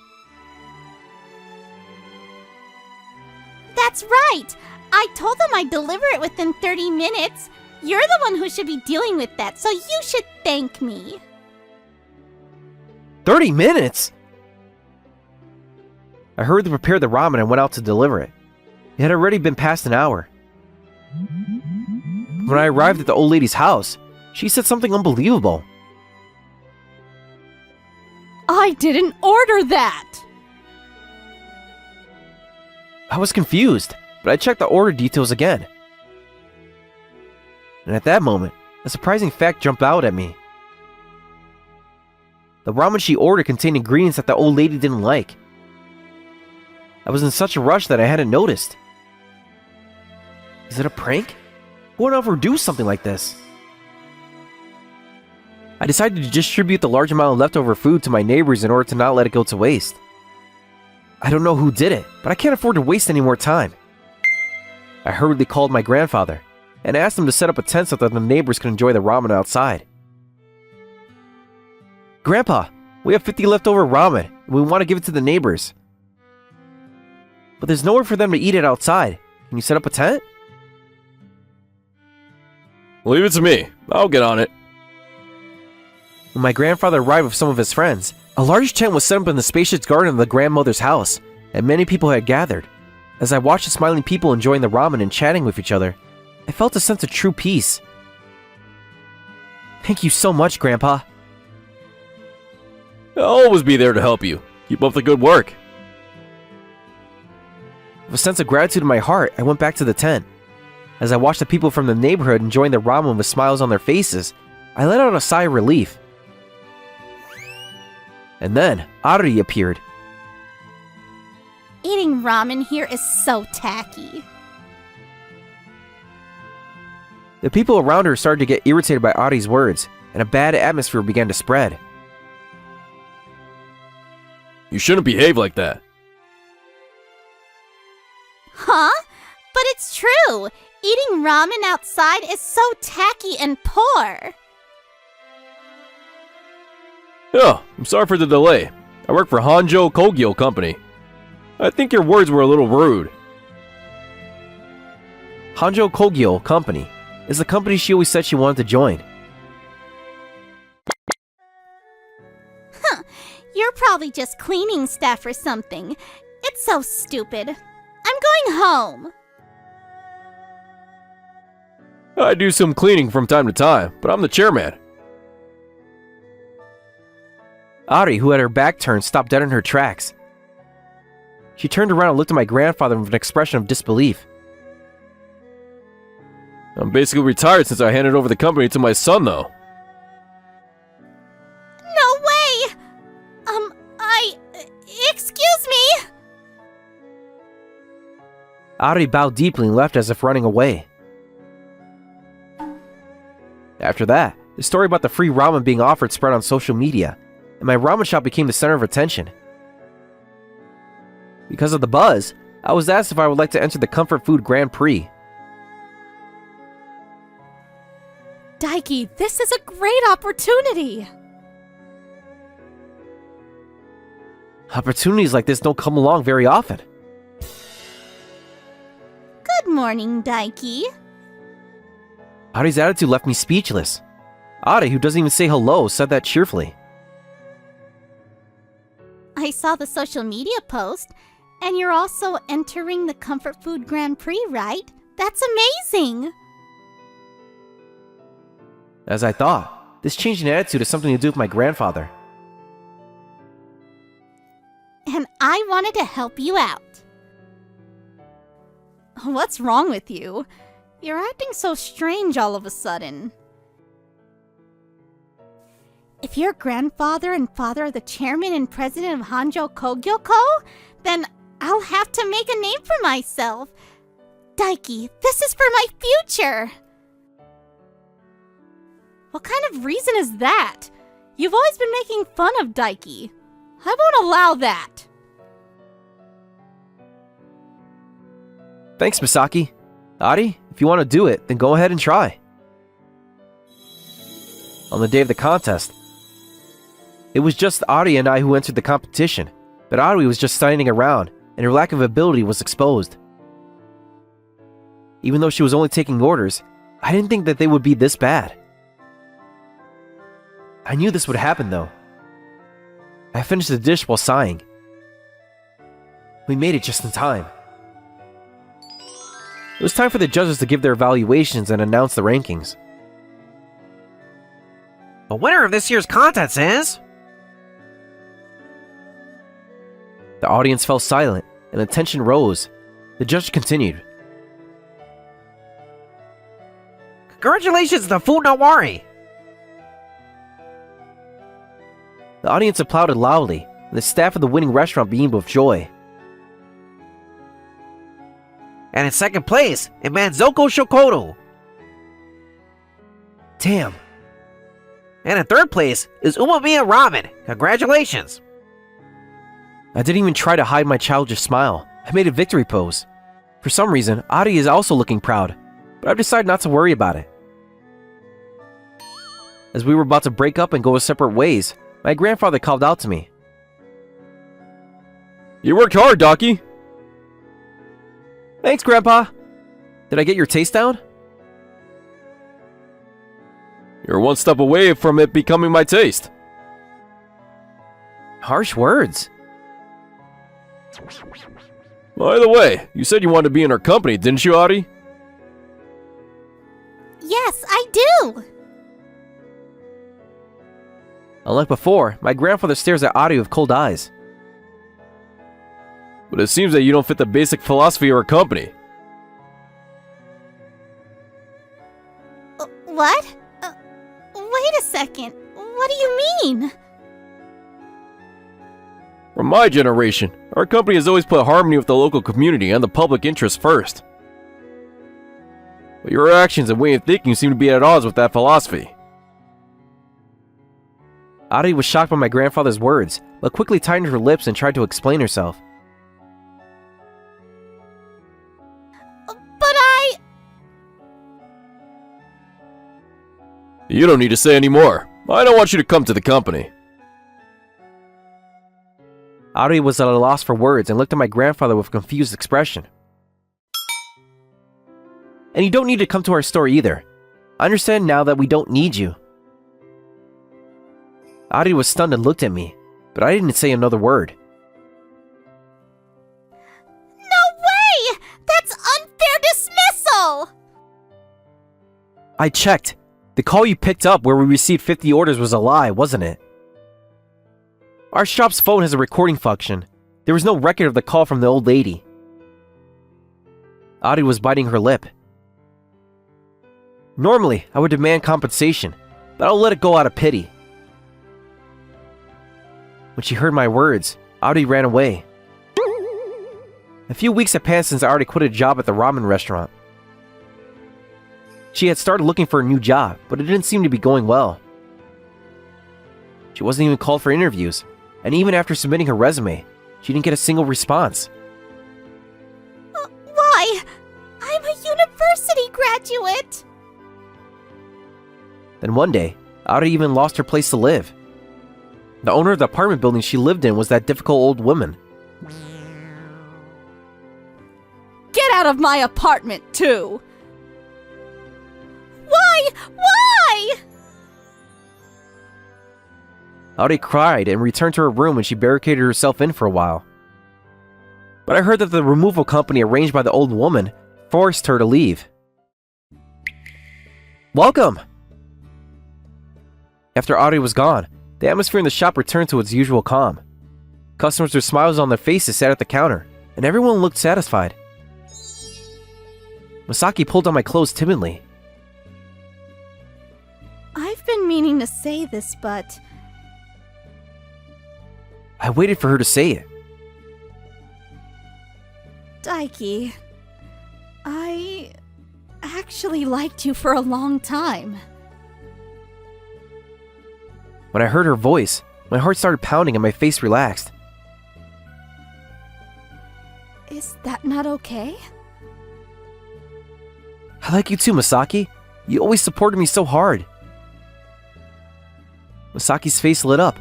That's right! I told them I'd deliver it within 30 minutes. You're the one who should be dealing with that, so you should thank me. 30 minutes?! I hurried to prepare the ramen and went out to deliver it. It had already been past an hour. When I arrived at the old lady's house, she said something unbelievable. I didn't order that! I was confused, but I checked the order details again. And at that moment, a surprising fact jumped out at me. The ramen she ordered contained ingredients that the old lady didn't like. I was in such a rush that I hadn't noticed. Is it a prank? Who would ever do something like this? I decided to distribute the large amount of leftover food to my neighbors in order to not let it go to waste. I don't know who did it, but I can't afford to waste any more time. I hurriedly called my grandfather and asked him to set up a tent so that the neighbors could enjoy the ramen outside. Grandpa, we have 50 leftover ramen and we want to give it to the neighbors. But there's nowhere for them to eat it outside. Can you set up a tent? Leave it to me. I'll get on it. When my grandfather arrived with some of his friends, a large tent was set up in the spacious garden of the grandmother's house, and many people had gathered. As I watched the smiling people enjoying the ramen and chatting with each other, I felt a sense of true peace. Thank you so much, Grandpa. I'll always be there to help you. Keep up the good work. With a sense of gratitude in my heart, I went back to the tent. As I watched the people from the neighborhood enjoying the ramen with smiles on their faces, I let out a sigh of relief. And then, Ari appeared. Eating ramen here is so tacky. The people around her started to get irritated by Ari's words, and a bad atmosphere began to spread. You shouldn't behave like that. Huh? But it's true! Eating ramen outside is so tacky and poor. Oh, I'm sorry for the delay. I work for Hanjo Kogyo Company. I think your words were a little rude. Hanjo Kogyo Company is the company she always said she wanted to join. You're probably just cleaning staff or something. It's so stupid. I'm going home. I do some cleaning from time to time, but I'm the chairman. Ari, who had her back turned, stopped dead in her tracks. She turned around and looked at my grandfather with an expression of disbelief. I'm basically retired since I handed over the company to my son, though. No way! Excuse me? Ari bowed deeply and left as if running away. After that, the story about the free ramen being offered spread on social media, and my ramen shop became the center of attention. Because of the buzz, I was asked if I would like to enter the Comfort Food Grand Prix. Daiki, this is a great opportunity. Opportunities like this don't come along very often. Good morning, Daiki. Ari's attitude left me speechless. Ari, who doesn't even say hello, said that cheerfully. I saw the social media post, and you're also entering the Comfort Food Grand Prix, right? That's amazing! As I thought, this change in attitude has something to do with my grandfather. And I wanted to help you out. What's wrong with you? You're acting so strange all of a sudden. If your grandfather and father are the chairman and president of Hanjo Kogyo Co., then I'll have to make a name for myself. Daiki, this is for my future! What kind of reason is that? You've always been making fun of Daiki. I won't allow that. Thanks, Misaki. Ari, if you want to do it, then go ahead and try. On the day of the contest, it was just Ari and I who entered the competition, but Ari was just standing around, and her lack of ability was exposed. Even though she was only taking orders, I didn't think that they would be this bad. I knew this would happen though. I finished the dish while sighing. We made it just in time. It was time for the judges to give their evaluations and announce the rankings. The winner of this year's contest is... The audience fell silent, and the tension rose. The judge continued. Congratulations to Funawari! The audience applauded loudly, and the staff of the winning restaurant beamed with joy. And in second place, is Manzoko Shokoto. Damn. And in third place is Umamiya Ramen. Congratulations! I didn't even try to hide my childish smile. I made a victory pose. For some reason, Ari is also looking proud, but I've decided not to worry about it. As we were about to break up and go separate ways, my grandfather called out to me. You worked hard, Daiki. Thanks, Grandpa. Did I get your taste down? You're one step away from it becoming my taste. Harsh words. By the way, you said you wanted to be in our company, didn't you, Ari? Yes, I do! Unlike before, my grandfather stares at Ari with cold eyes. But it seems that you don't fit the basic philosophy of our company. What? Wait a second. What do you mean? From my generation, our company has always put harmony with the local community and the public interest first. But your actions and way of thinking seem to be at odds with that philosophy. Ari was shocked by my grandfather's words, but quickly tightened her lips and tried to explain herself. But I... You don't need to say any more. I don't want you to come to the company. Ari was at a loss for words and looked at my grandfather with a confused expression. And you don't need to come to our store either. I understand now that we don't need you. Ari was stunned and looked at me, but I didn't say another word. No way! That's unfair dismissal! I checked. The call you picked up where we received 50 orders was a lie, wasn't it? Our shop's phone has a recording function. There was no record of the call from the old lady. Adi was biting her lip. Normally, I would demand compensation, but I'll let it go out of pity. When she heard my words, Adi ran away. A few weeks had passed since I already quit a job at the ramen restaurant. She had started looking for a new job, but it didn't seem to be going well. She wasn't even called for interviews, and even after submitting her resume, she didn't get a single response. Why? I'm a university graduate! Then one day, Adi even lost her place to live. The owner of the apartment building she lived in was that difficult old woman. Get out of my apartment, too! Why? Why? Adi cried and returned to her room and she barricaded herself in for a while. But I heard that the removal company arranged by the old woman forced her to leave. Welcome! After Adi was gone, the atmosphere in the shop returned to its usual calm. Customers with smiles on their faces sat at the counter, and everyone looked satisfied. Masaki pulled on my clothes timidly. I've been meaning to say this, but I waited for her to say it. Daiki, I actually liked you for a long time. When I heard her voice, my heart started pounding and my face relaxed. Is that not okay? I like you too, Masaki. You always supported me so hard. Masaki's face lit up.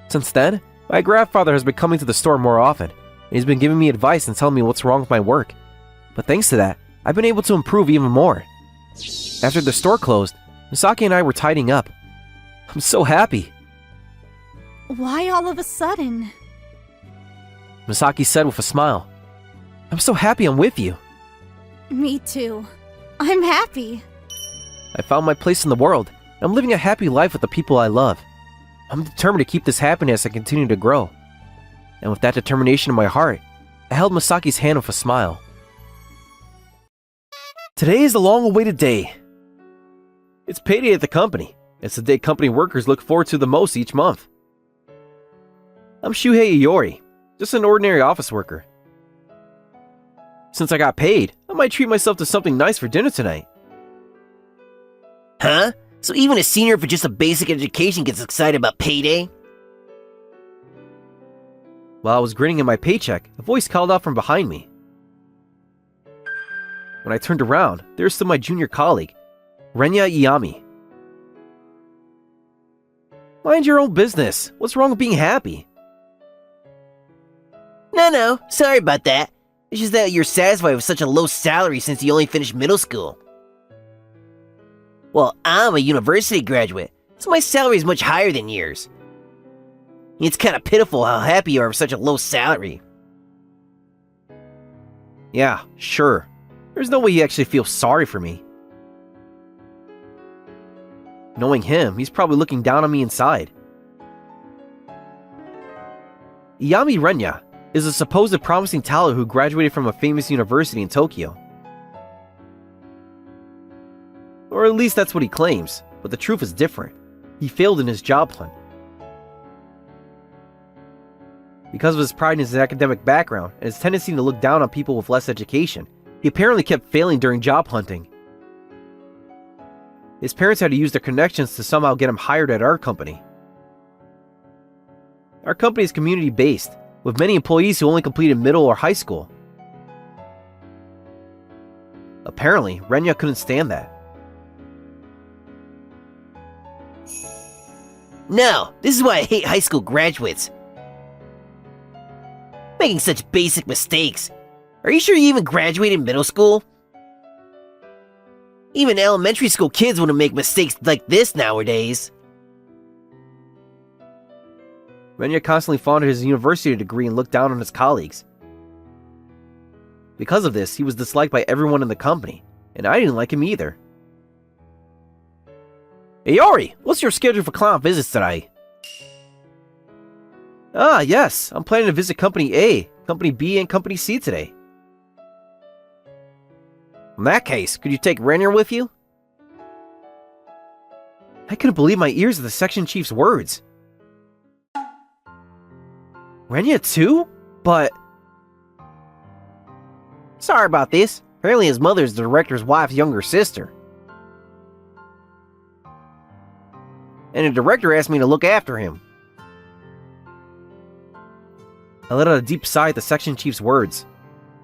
Since then, my grandfather has been coming to the store more often, and he's been giving me advice and telling me what's wrong with my work. But thanks to that, I've been able to improve even more. After the store closed, Misaki and I were tidying up. I'm so happy. Why all of a sudden? Misaki said with a smile. I'm so happy I'm with you. Me too. I'm happy. I found my place in the world, and I'm living a happy life with the people I love. I'm determined to keep this happiness and continue to grow. And with that determination in my heart, I held Masaki's hand with a smile. Today is the long-awaited day. It's payday at the company. It's the day company workers look forward to the most each month. I'm Shuhei Iori, just an ordinary office worker. Since I got paid, I might treat myself to something nice for dinner tonight. Huh? So even a senior with just a basic education gets excited about payday? While I was grinning at my paycheck, a voice called out from behind me. When I turned around, there stood my junior colleague, Renya Iyami. Mind your own business. What's wrong with being happy? No, sorry about that. It's just that you're satisfied with such a low salary since you only finished middle school. Well, I'm a university graduate, so my salary is much higher than yours. It's kind of pitiful how happy you are with such a low salary. Yeah, sure. There's no way he actually feels sorry for me. Knowing him, he's probably looking down on me inside. Iyami Renya is a supposed promising talent who graduated from a famous university in Tokyo. Or at least that's what he claims, but the truth is different. He failed in his job hunt. Because of his pride in his academic background and his tendency to look down on people with less education, he apparently kept failing during job hunting. His parents had to use their connections to somehow get him hired at our company. Our company is community-based, with many employees who only completed middle or high school. Apparently, Renya couldn't stand that. No, this is why I hate high school graduates. Making such basic mistakes. Are you sure you even graduated middle school? Even elementary school kids wouldn't make mistakes like this nowadays. Renya constantly flaunted his university degree and looked down on his colleagues. Because of this, he was disliked by everyone in the company, and I didn't like him either. Iori, what's your schedule for client visits today? Ah, yes. I'm planning to visit Company A, Company B, and Company C today. In that case, could you take Renya with you? I couldn't believe my ears at the section chief's words. Renya too? But... Sorry about this. Apparently his mother is the director's wife's younger sister. And the director asked me to look after him. I let out a deep sigh at the section chief's words.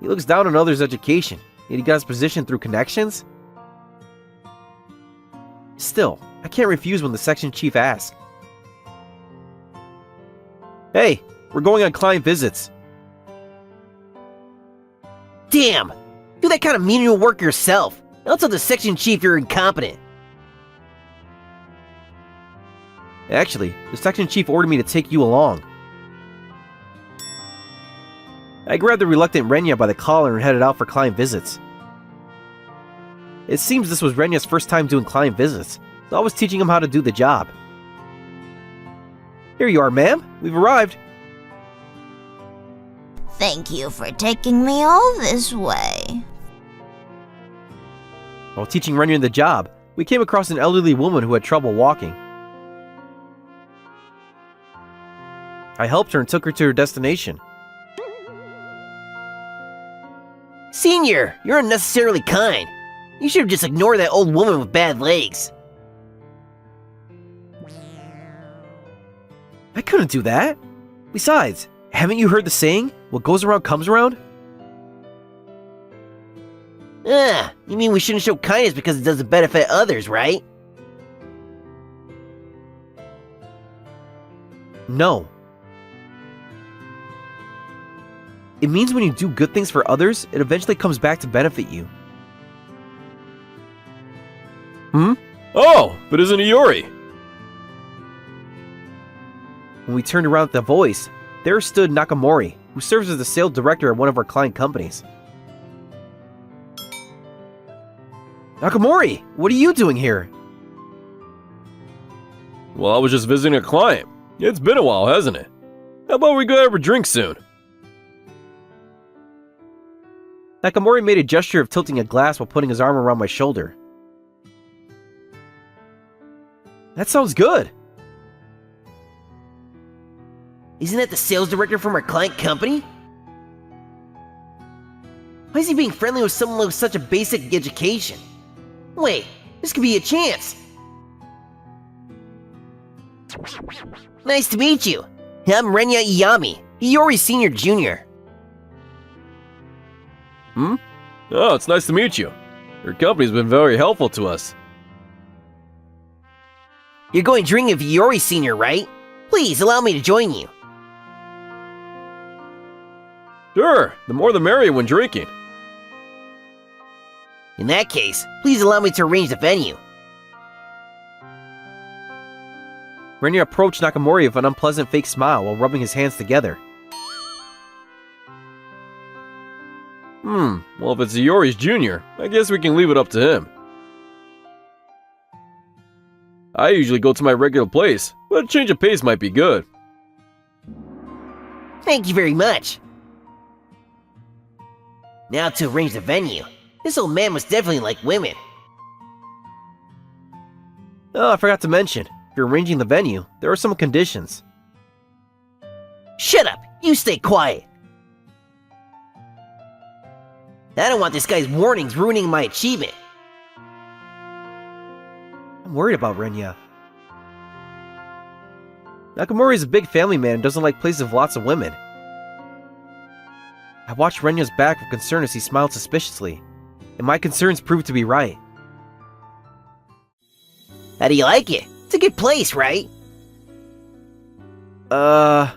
He looks down on others' education, yet he got his position through connections? Still, I can't refuse when the section chief asks. Hey, we're going on client visits. Damn! Do that kind of menial work yourself. Don't tell the section chief you're incompetent. Actually, the section chief ordered me to take you along. I grabbed the reluctant Renya by the collar and headed out for client visits. It seems this was Renya's first time doing client visits, so I was teaching him how to do the job. Here you are, ma'am. We've arrived. Thank you for taking me all this way. While teaching Renya the job, we came across an elderly woman who had trouble walking. I helped her and took her to her destination. Senior, you're unnecessarily kind. You should have just ignored that old woman with bad legs. I couldn't do that. Besides, haven't you heard the saying, what goes around comes around? You mean we shouldn't show kindness because it doesn't benefit others, right? No. It means when you do good things for others, it eventually comes back to benefit you. Oh, but isn't it Yuri? When we turned around at the voice, there stood Nakamori, who serves as the sales director at one of our client companies. Nakamori, what are you doing here? Well, I was just visiting a client. It's been a while, hasn't it? How about we go have a drink soon? Nakamori made a gesture of tilting a glass while putting his arm around my shoulder. That sounds good. Isn't that the sales director from our client company? Why is he being friendly with someone with such a basic education? Wait, this could be a chance. Nice to meet you. I'm Renya Iyami, Hiyori Senior Jr. Oh, it's nice to meet you. Your company's been very helpful to us. You're going drinking with Hiyori Senior, right? Please allow me to join you. Sure, the more the merrier when drinking. In that case, please allow me to arrange the venue. Renya approached Nakamori with an unpleasant fake smile while rubbing his hands together. Well, if it's Iori's junior, I guess we can leave it up to him. I usually go to my regular place, but a change of pace might be good. Thank you very much. Now to arrange the venue. This old man must definitely like women. Oh, I forgot to mention, if you're arranging the venue, there are some conditions. Shut up! You stay quiet! I don't want this guy's warnings ruining my achievement. I'm worried about Renya. Nakamori is a big family man and doesn't like places with lots of women. I watched Renya's back with concern as he smiled suspiciously, and my concerns proved to be right. How do you like it? It's a good place, right? When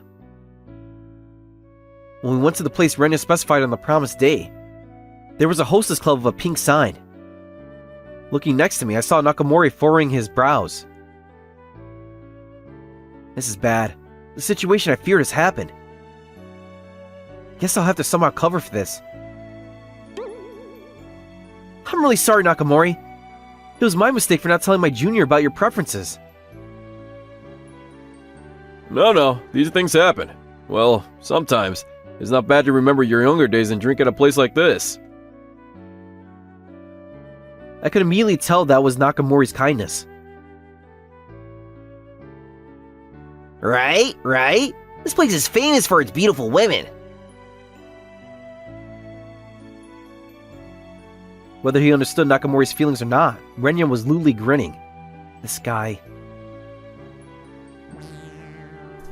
we went to the place Renya specified on the promised day, there was a hostess club with a pink sign. Looking next to me, I saw Nakamori furrowing his brows. This is bad. The situation I feared has happened. Guess I'll have to somehow cover for this. I'm really sorry, Nakamori. It was my mistake for not telling my junior about your preferences. No, these things happen. Well, sometimes. It's not bad to remember your younger days and drink at a place like this. I could immediately tell that was Nakamori's kindness. Right? This place is famous for its beautiful women. Whether he understood Nakamori's feelings or not, Renya was lewdly grinning. This guy.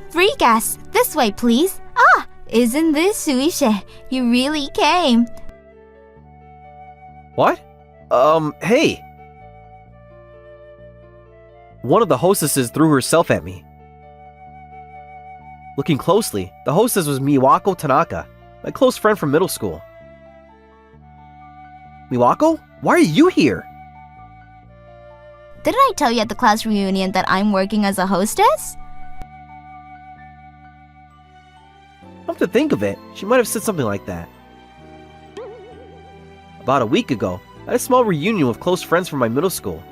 Free gas! This way, please! Ah! Isn't this Suishe? You really came! What? Hey! One of the hostesses threw herself at me. Looking closely, the hostess was Miwako Tanaka, my close friend from middle school. Miwako? Why are you here? Didn't I tell you at the class reunion that I'm working as a hostess? Come to think of it, she might have said something like that. About a week ago, I had a small reunion with close friends from my middle school.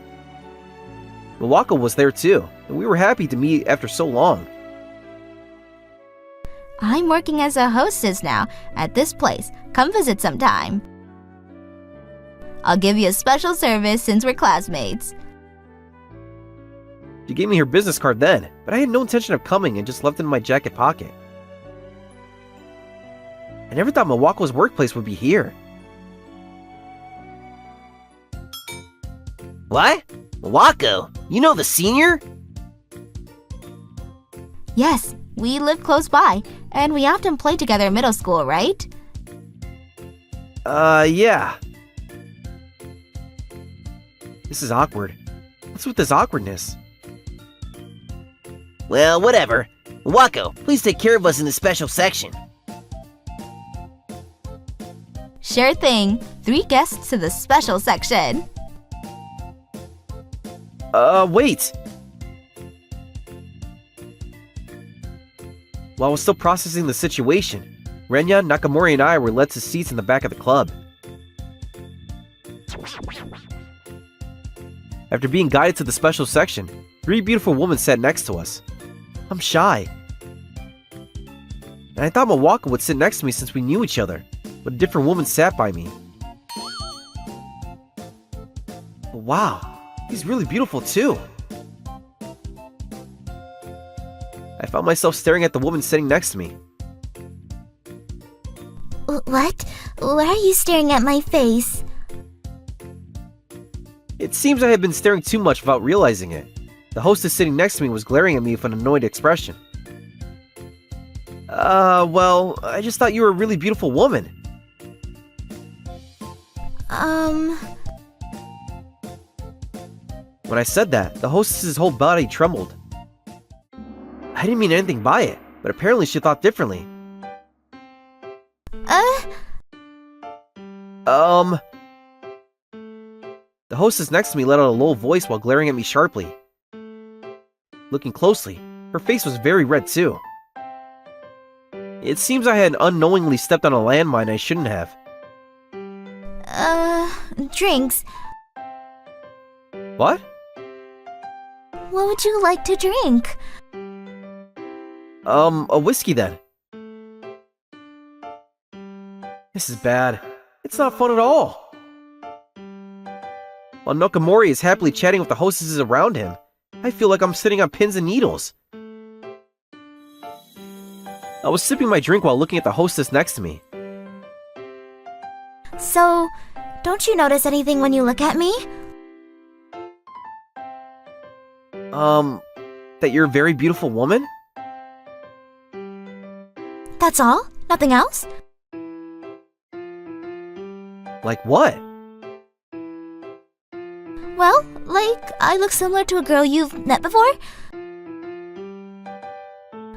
Miwako was there too, and we were happy to meet after so long. I'm working as a hostess now at this place. Come visit sometime. I'll give you a special service since we're classmates. She gave me her business card then, but I had no intention of coming and just left it in my jacket pocket. I never thought Miwako's workplace would be here. What? Wako, you know the senior? Yes, we live close by, and we often play together in middle school, right? Yeah. This is awkward. What's with this awkwardness? Well, whatever. Wako, please take care of us in the special section. Sure thing. 3 guests to the special section. Wait! While I was still processing the situation, Renya, Nakamori, and I were led to seats in the back of the club. After being guided to the special section, 3 beautiful women sat next to us. I'm shy. And I thought Miwako would sit next to me since we knew each other, but a different woman sat by me. But wow, he's really beautiful too. I found myself staring at the woman sitting next to me. What? Why are you staring at my face? It seems I had been staring too much without realizing it. The hostess sitting next to me was glaring at me with an annoyed expression. Well, I just thought you were a really beautiful woman. When I said that, the hostess's whole body trembled. I didn't mean anything by it, but apparently she thought differently. The hostess next to me let out a low voice while glaring at me sharply. Looking closely, her face was very red too. It seems I had unknowingly stepped on a landmine I shouldn't have. Drinks. What? What would you like to drink? A whiskey then. This is bad. It's not fun at all. While Nakamori is happily chatting with the hostesses around him, I feel like I'm sitting on pins and needles. I was sipping my drink while looking at the hostess next to me. So, don't you notice anything when you look at me? That you're a very beautiful woman? That's all? Nothing else? Like what? Well, like, I look similar to a girl you've met before?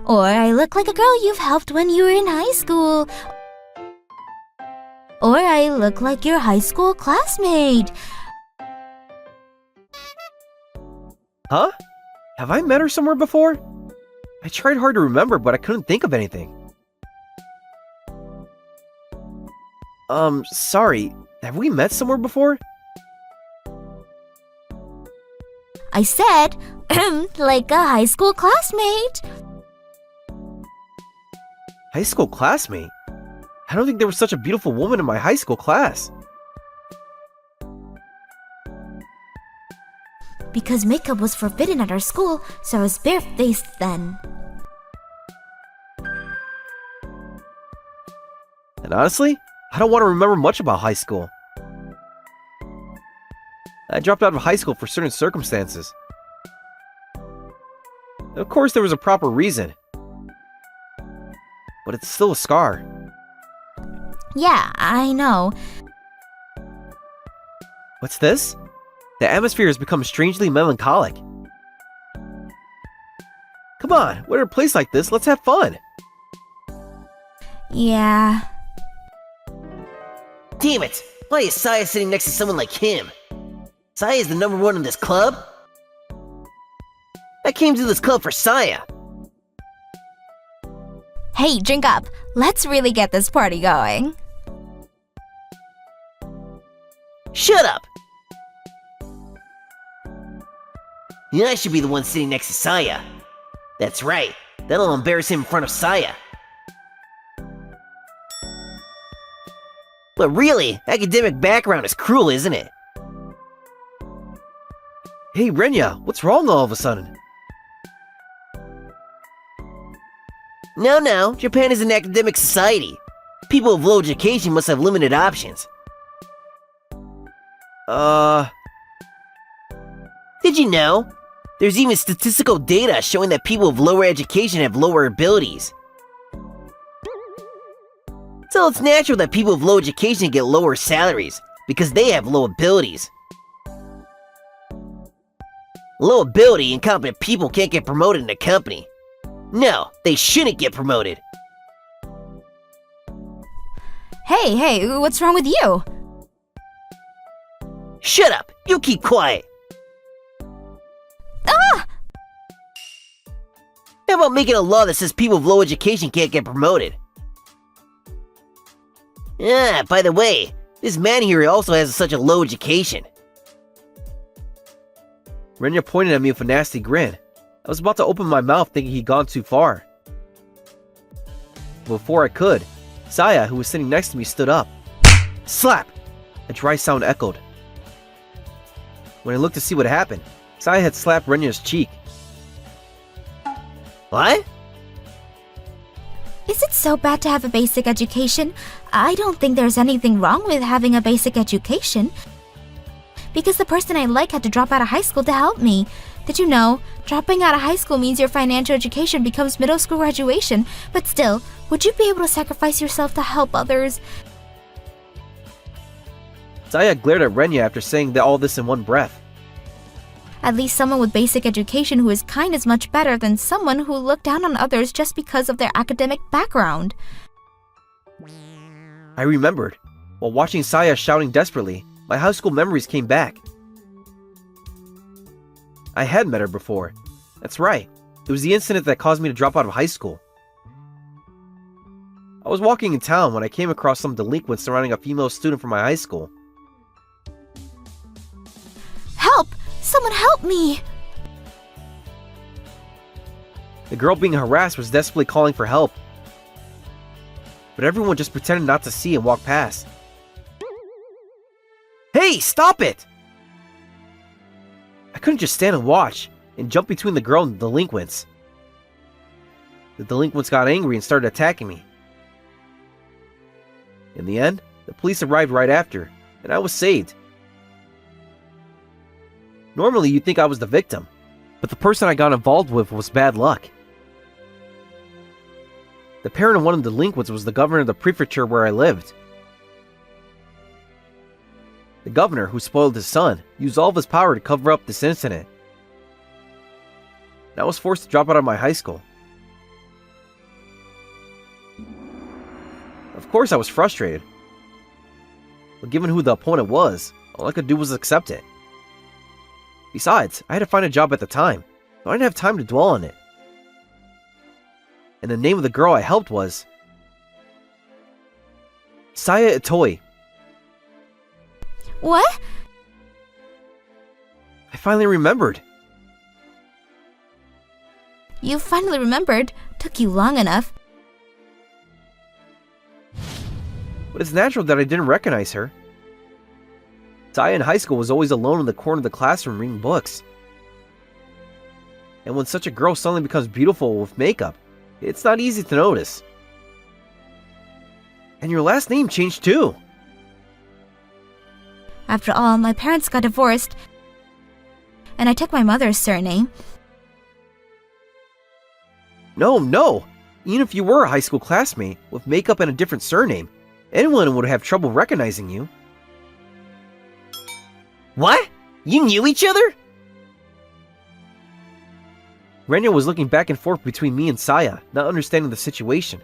Or I look like a girl you've helped when you were in high school. Or I look like your high school classmate. Huh? Have I met her somewhere before? I tried hard to remember, but I couldn't think of anything. Sorry. Have we met somewhere before? I said, like a high school classmate. High school classmate? I don't think there was such a beautiful woman in my high school class. Because makeup was forbidden at our school, so I was barefaced then. And honestly, I don't want to remember much about high school. I dropped out of high school for certain circumstances. Of course, there was a proper reason. But it's still a scar. Yeah, I know. What's this? The atmosphere has become strangely melancholic. Come on, we're at a place like this, let's have fun. Yeah. Damn it! Why is Saya sitting next to someone like him? Saya is the number one in this club? I came to this club for Saya. Hey, drink up. Let's really get this party going. Shut up! Yeah, I should be the one sitting next to Saya. That's right. That'll embarrass him in front of Saya. But really, academic background is cruel, isn't it? Hey, Renya, what's wrong all of a sudden? No, Japan is an academic society. People of low education must have limited options. Did you know? There's even statistical data showing that people of lower education have lower abilities. So it's natural that people of low education get lower salaries, because they have low abilities. Low ability, incompetent people can't get promoted in a company. No, they shouldn't get promoted. Hey, what's wrong with you? Shut up! You keep quiet! Ah! How about making a law that says people of low education can't get promoted? Ah, by the way, this man here also has such a low education. Renya pointed at me with a nasty grin. I was about to open my mouth thinking he'd gone too far. Before I could, Saya, who was sitting next to me, stood up. Slap! A dry sound echoed. When I looked to see what happened, Saya had slapped Renya's cheek. What? Is it so bad to have a basic education? I don't think there's anything wrong with having a basic education. Because the person I like had to drop out of high school to help me. Did you know? Dropping out of high school means your financial education becomes middle school graduation. But still, would you be able to sacrifice yourself to help others? Saya glared at Renya after saying all this in one breath. At least someone with basic education who is kind is much better than someone who looked down on others just because of their academic background. I remembered. While watching Saya shouting desperately, my high school memories came back. I had met her before. That's right. It was the incident that caused me to drop out of high school. I was walking in town when I came across some delinquents surrounding a female student from my high school. Help! Someone help me! The girl being harassed was desperately calling for help. But everyone just pretended not to see and walked past. Hey, stop it! I couldn't just stand and watch and jump between the girl and the delinquents. The delinquents got angry and started attacking me. In the end, the police arrived right after, and I was saved. Normally, you'd think I was the victim, but the person I got involved with was bad luck. The parent of one of the delinquents was the governor of the prefecture where I lived. The governor, who spoiled his son, used all of his power to cover up this incident. And I was forced to drop out of my high school. Of course I was frustrated. But given who the opponent was, all I could do was accept it. Besides, I had to find a job at the time, so I didn't have time to dwell on it. And the name of the girl I helped was Saya Itoi. What? I finally remembered. You finally remembered. Took you long enough. but it's natural that I didn't recognize her. Saya in high school was always alone in the corner of the classroom reading books. And when such a girl suddenly becomes beautiful with makeup, it's not easy to notice. And your last name changed too. After all, my parents got divorced, and I took my mother's surname. No. Even if you were a high school classmate with makeup and a different surname, anyone would have trouble recognizing you. What? You knew each other? Renya was looking back and forth between me and Saya, not understanding the situation.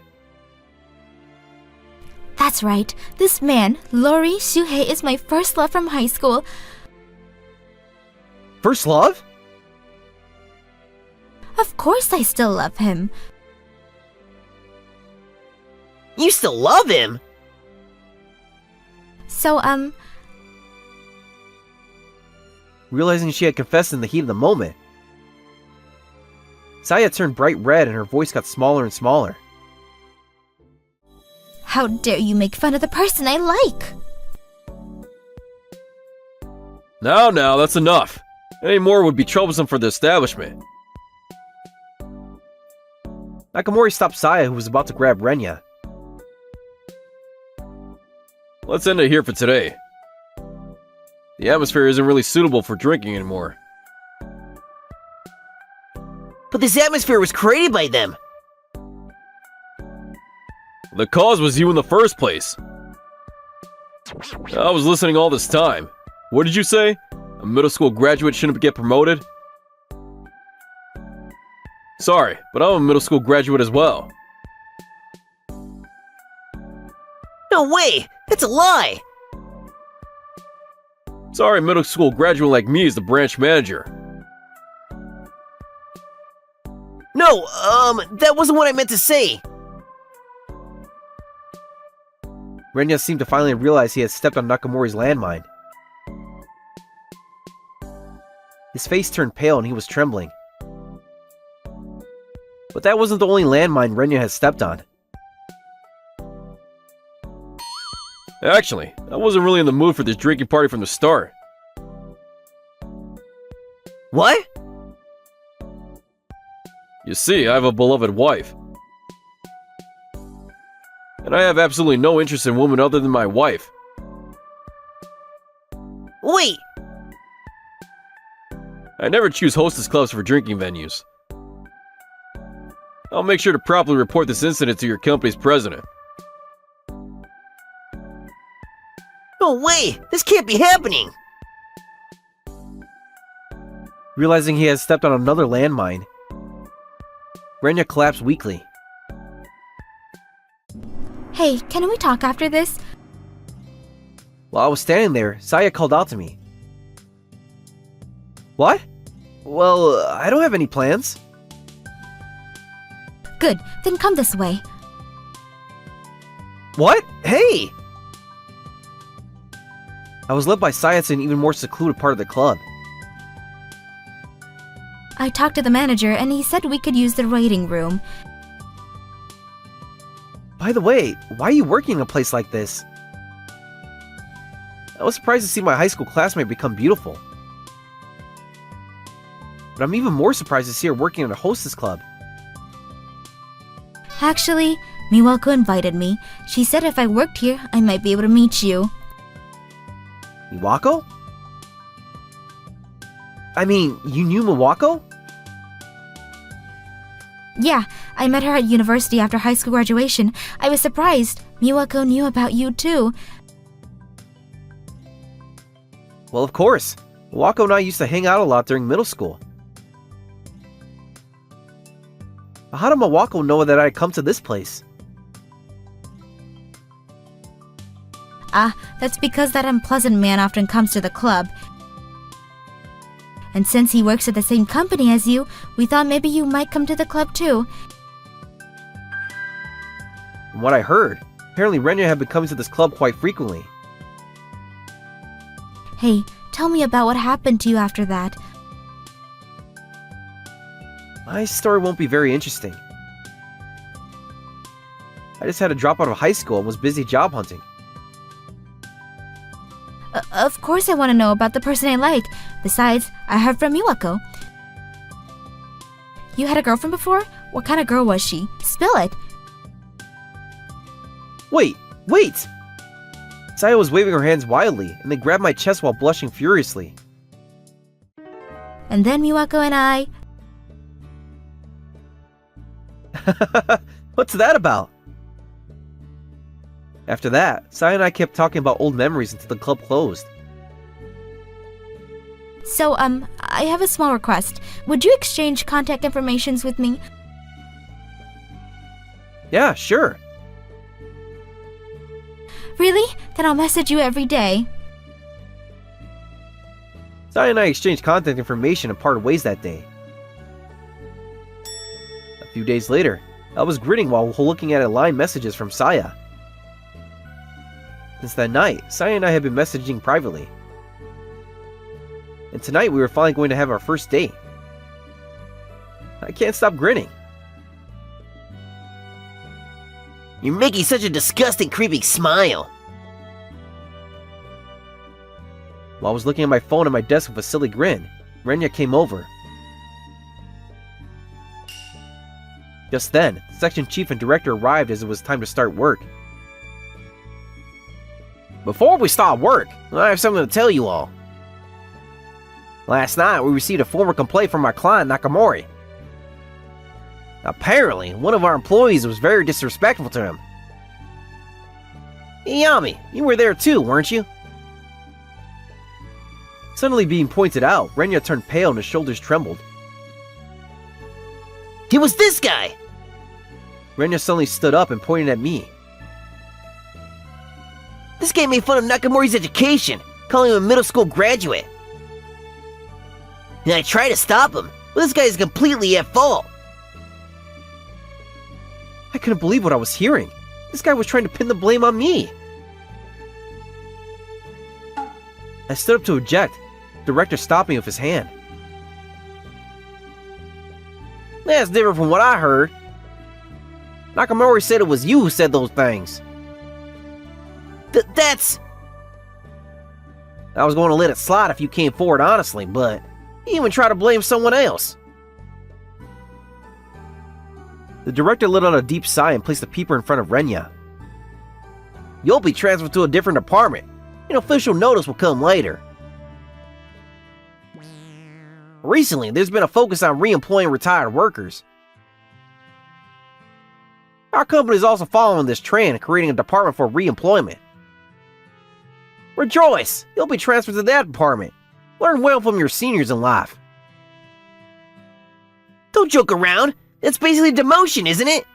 That's right. This man, Lori Shuhei, is my first love from high school. First love? Of course I still love him. You still love him? So, Realizing she had confessed in the heat of the moment, Saya turned bright red and her voice got smaller and smaller. how dare you make fun of the person I like? Now, that's enough. Any more would be troublesome for the establishment. Nakamori stopped Saya, who was about to grab Renya. Let's end it here for today. The atmosphere isn't really suitable for drinking anymore. But this atmosphere was created by them. The cause was you in the first place. I was listening all this time. What did you say? A middle school graduate shouldn't get promoted? Sorry, but I'm a middle school graduate as well. No way! That's a lie! Sorry, middle school graduate like me is the branch manager. No, that wasn't what I meant to say. Renya seemed to finally realize he had stepped on Nakamori's landmine. His face turned pale and he was trembling. But that wasn't the only landmine Renya had stepped on. Actually, I wasn't really in the mood for this drinking party from the start. What? You see, I have a beloved wife. And I have absolutely no interest in women other than my wife. Wait! I never choose hostess clubs for drinking venues. I'll make sure to properly report this incident to your company's president. No way! This can't be happening! Realizing he had stepped on another landmine, Renya collapsed weakly. Hey, can we talk after this? While I was standing there, Saya called out to me. What? Well, I don't have any plans. Good, then come this way. What? Hey! I was led by Saya to an even more secluded part of the club. I talked to the manager and he said we could use the waiting room. By the way, why are you working in a place like this? I was surprised to see my high school classmate become beautiful. But I'm even more surprised to see her working in a hostess club. Actually, Miwako invited me. She said if I worked here, I might be able to meet you. Miwako? I mean, you knew Miwako? Yeah, I met her at university after high school graduation. I was surprised. Miwako knew about you too. Well, of course. Miwako and I used to hang out a lot during middle school. But how did Miwako know that I'd come to this place? That's because that unpleasant man often comes to the club. And since he works at the same company as you, we thought maybe you might come to the club too. From what I heard, apparently Renya had been coming to this club quite frequently. Hey, tell me about what happened to you after that. My story won't be very interesting. I just had to drop out of high school and was busy job hunting. Of course I want to know about the person I like. Besides, I heard from Miwako. You had a girlfriend before? What kind of girl was she? Spill it. Wait! Saya was waving her hands wildly and then grabbed my chest while blushing furiously. And then Miwako and I... What's that about? After that, Saya and I kept talking about old memories until the club closed. So, I have a small request. Would you exchange contact informations with me? Yeah, sure. Really? Then I'll message you every day. Saya and I exchanged contact information and parted ways that day. A few days later, I was grinning while looking at line messages from Saya. Since that night, Saya and I had been messaging privately. And tonight we were finally going to have our first date. I can't stop grinning. You're making such a disgusting, creepy smile. While I was looking at my phone on my desk with a silly grin, Renya came over. Just then, the section chief and director arrived as it was time to start work. Before we start work, I have something to tell you all. Last night, we received a formal complaint from our client, Nakamori. Apparently, one of our employees was very disrespectful to him. Iyami, you were there too, weren't you? Suddenly being pointed out, Renya turned pale and his shoulders trembled. It was this guy! Renya suddenly stood up and pointed at me. This guy made fun of Nakamori's education, calling him a middle school graduate. And I tried to stop him, but this guy is completely at fault. I couldn't believe what I was hearing. This guy was trying to pin the blame on me. I stood up to object. The director stopped me with his hand. That's different from what I heard. Nakamori said it was you who said those things. That's... I was going to let it slide if you came forward honestly, but you even try to blame someone else. The director let out a deep sigh and placed the paper in front of Renya. You'll be transferred to a different department. An official notice will come later. Recently, there's been a focus on re-employing retired workers. Our company is also following this trend and creating a department for re-employment. Rejoice! You'll be transferred to that department. Learn well from your seniors in life. Don't joke around. That's basically demotion, isn't it?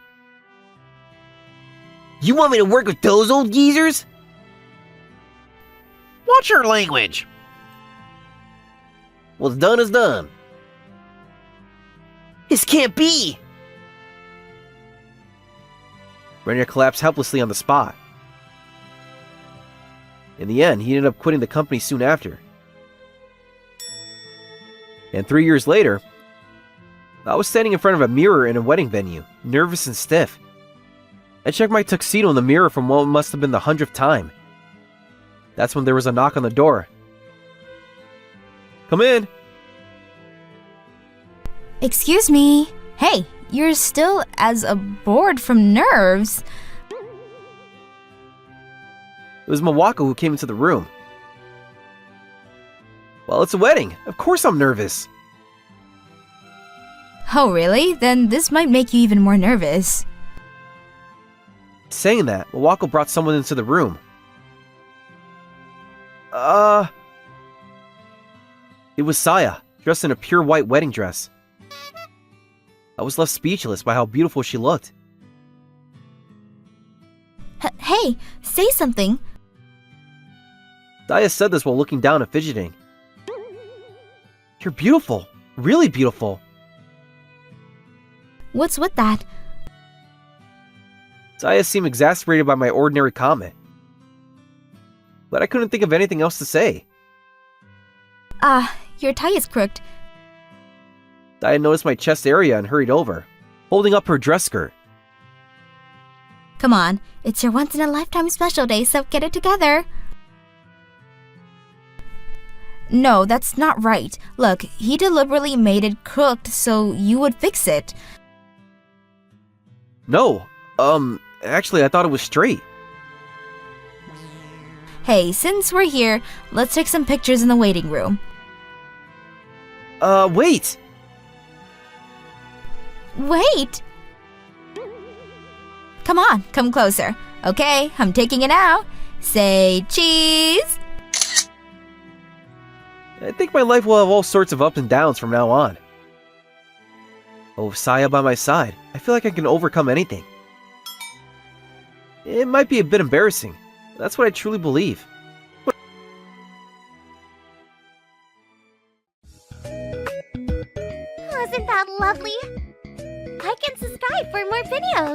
You want me to work with those old geezers? Watch your language. What's done is done. This can't be! Renya collapsed helplessly on the spot. In the end, he ended up quitting the company soon after. And 3 years later, I was standing in front of a mirror in a wedding venue, nervous and stiff. I checked my tuxedo in the mirror from what must have been the 100th time. That's when there was a knock on the door. Come in! Excuse me. Hey, you're still as bored from nerves. It was Miwako who came into the room. Well, it's a wedding. Of course I'm nervous. Oh, really? Then this might make you even more nervous. Saying that, Miwako brought someone into the room. It was Saya, dressed in a pure white wedding dress. I was left speechless by how beautiful she looked. Hey, say something. Saya said this while looking down and fidgeting. You're beautiful. Really beautiful. What's with that? Saya seemed exasperated by my ordinary comment. But I couldn't think of anything else to say. Your tie is crooked. Saya noticed my chest area and hurried over, holding up her dress skirt. Come on, it's your once-in-a-lifetime special day, so get it together. No, that's not right. Look, he deliberately made it crooked so you would fix it. No, actually, I thought it was straight. Hey, since we're here, let's take some pictures in the waiting room. Wait! Wait! Come on, come closer. Okay, I'm taking it now. Say cheese! I think my life will have all sorts of ups and downs from now on. Oh, with Saya by my side, I feel like I can overcome anything. It might be a bit embarrassing. That's what I truly believe. Wasn't that lovely? Like and subscribe for more videos.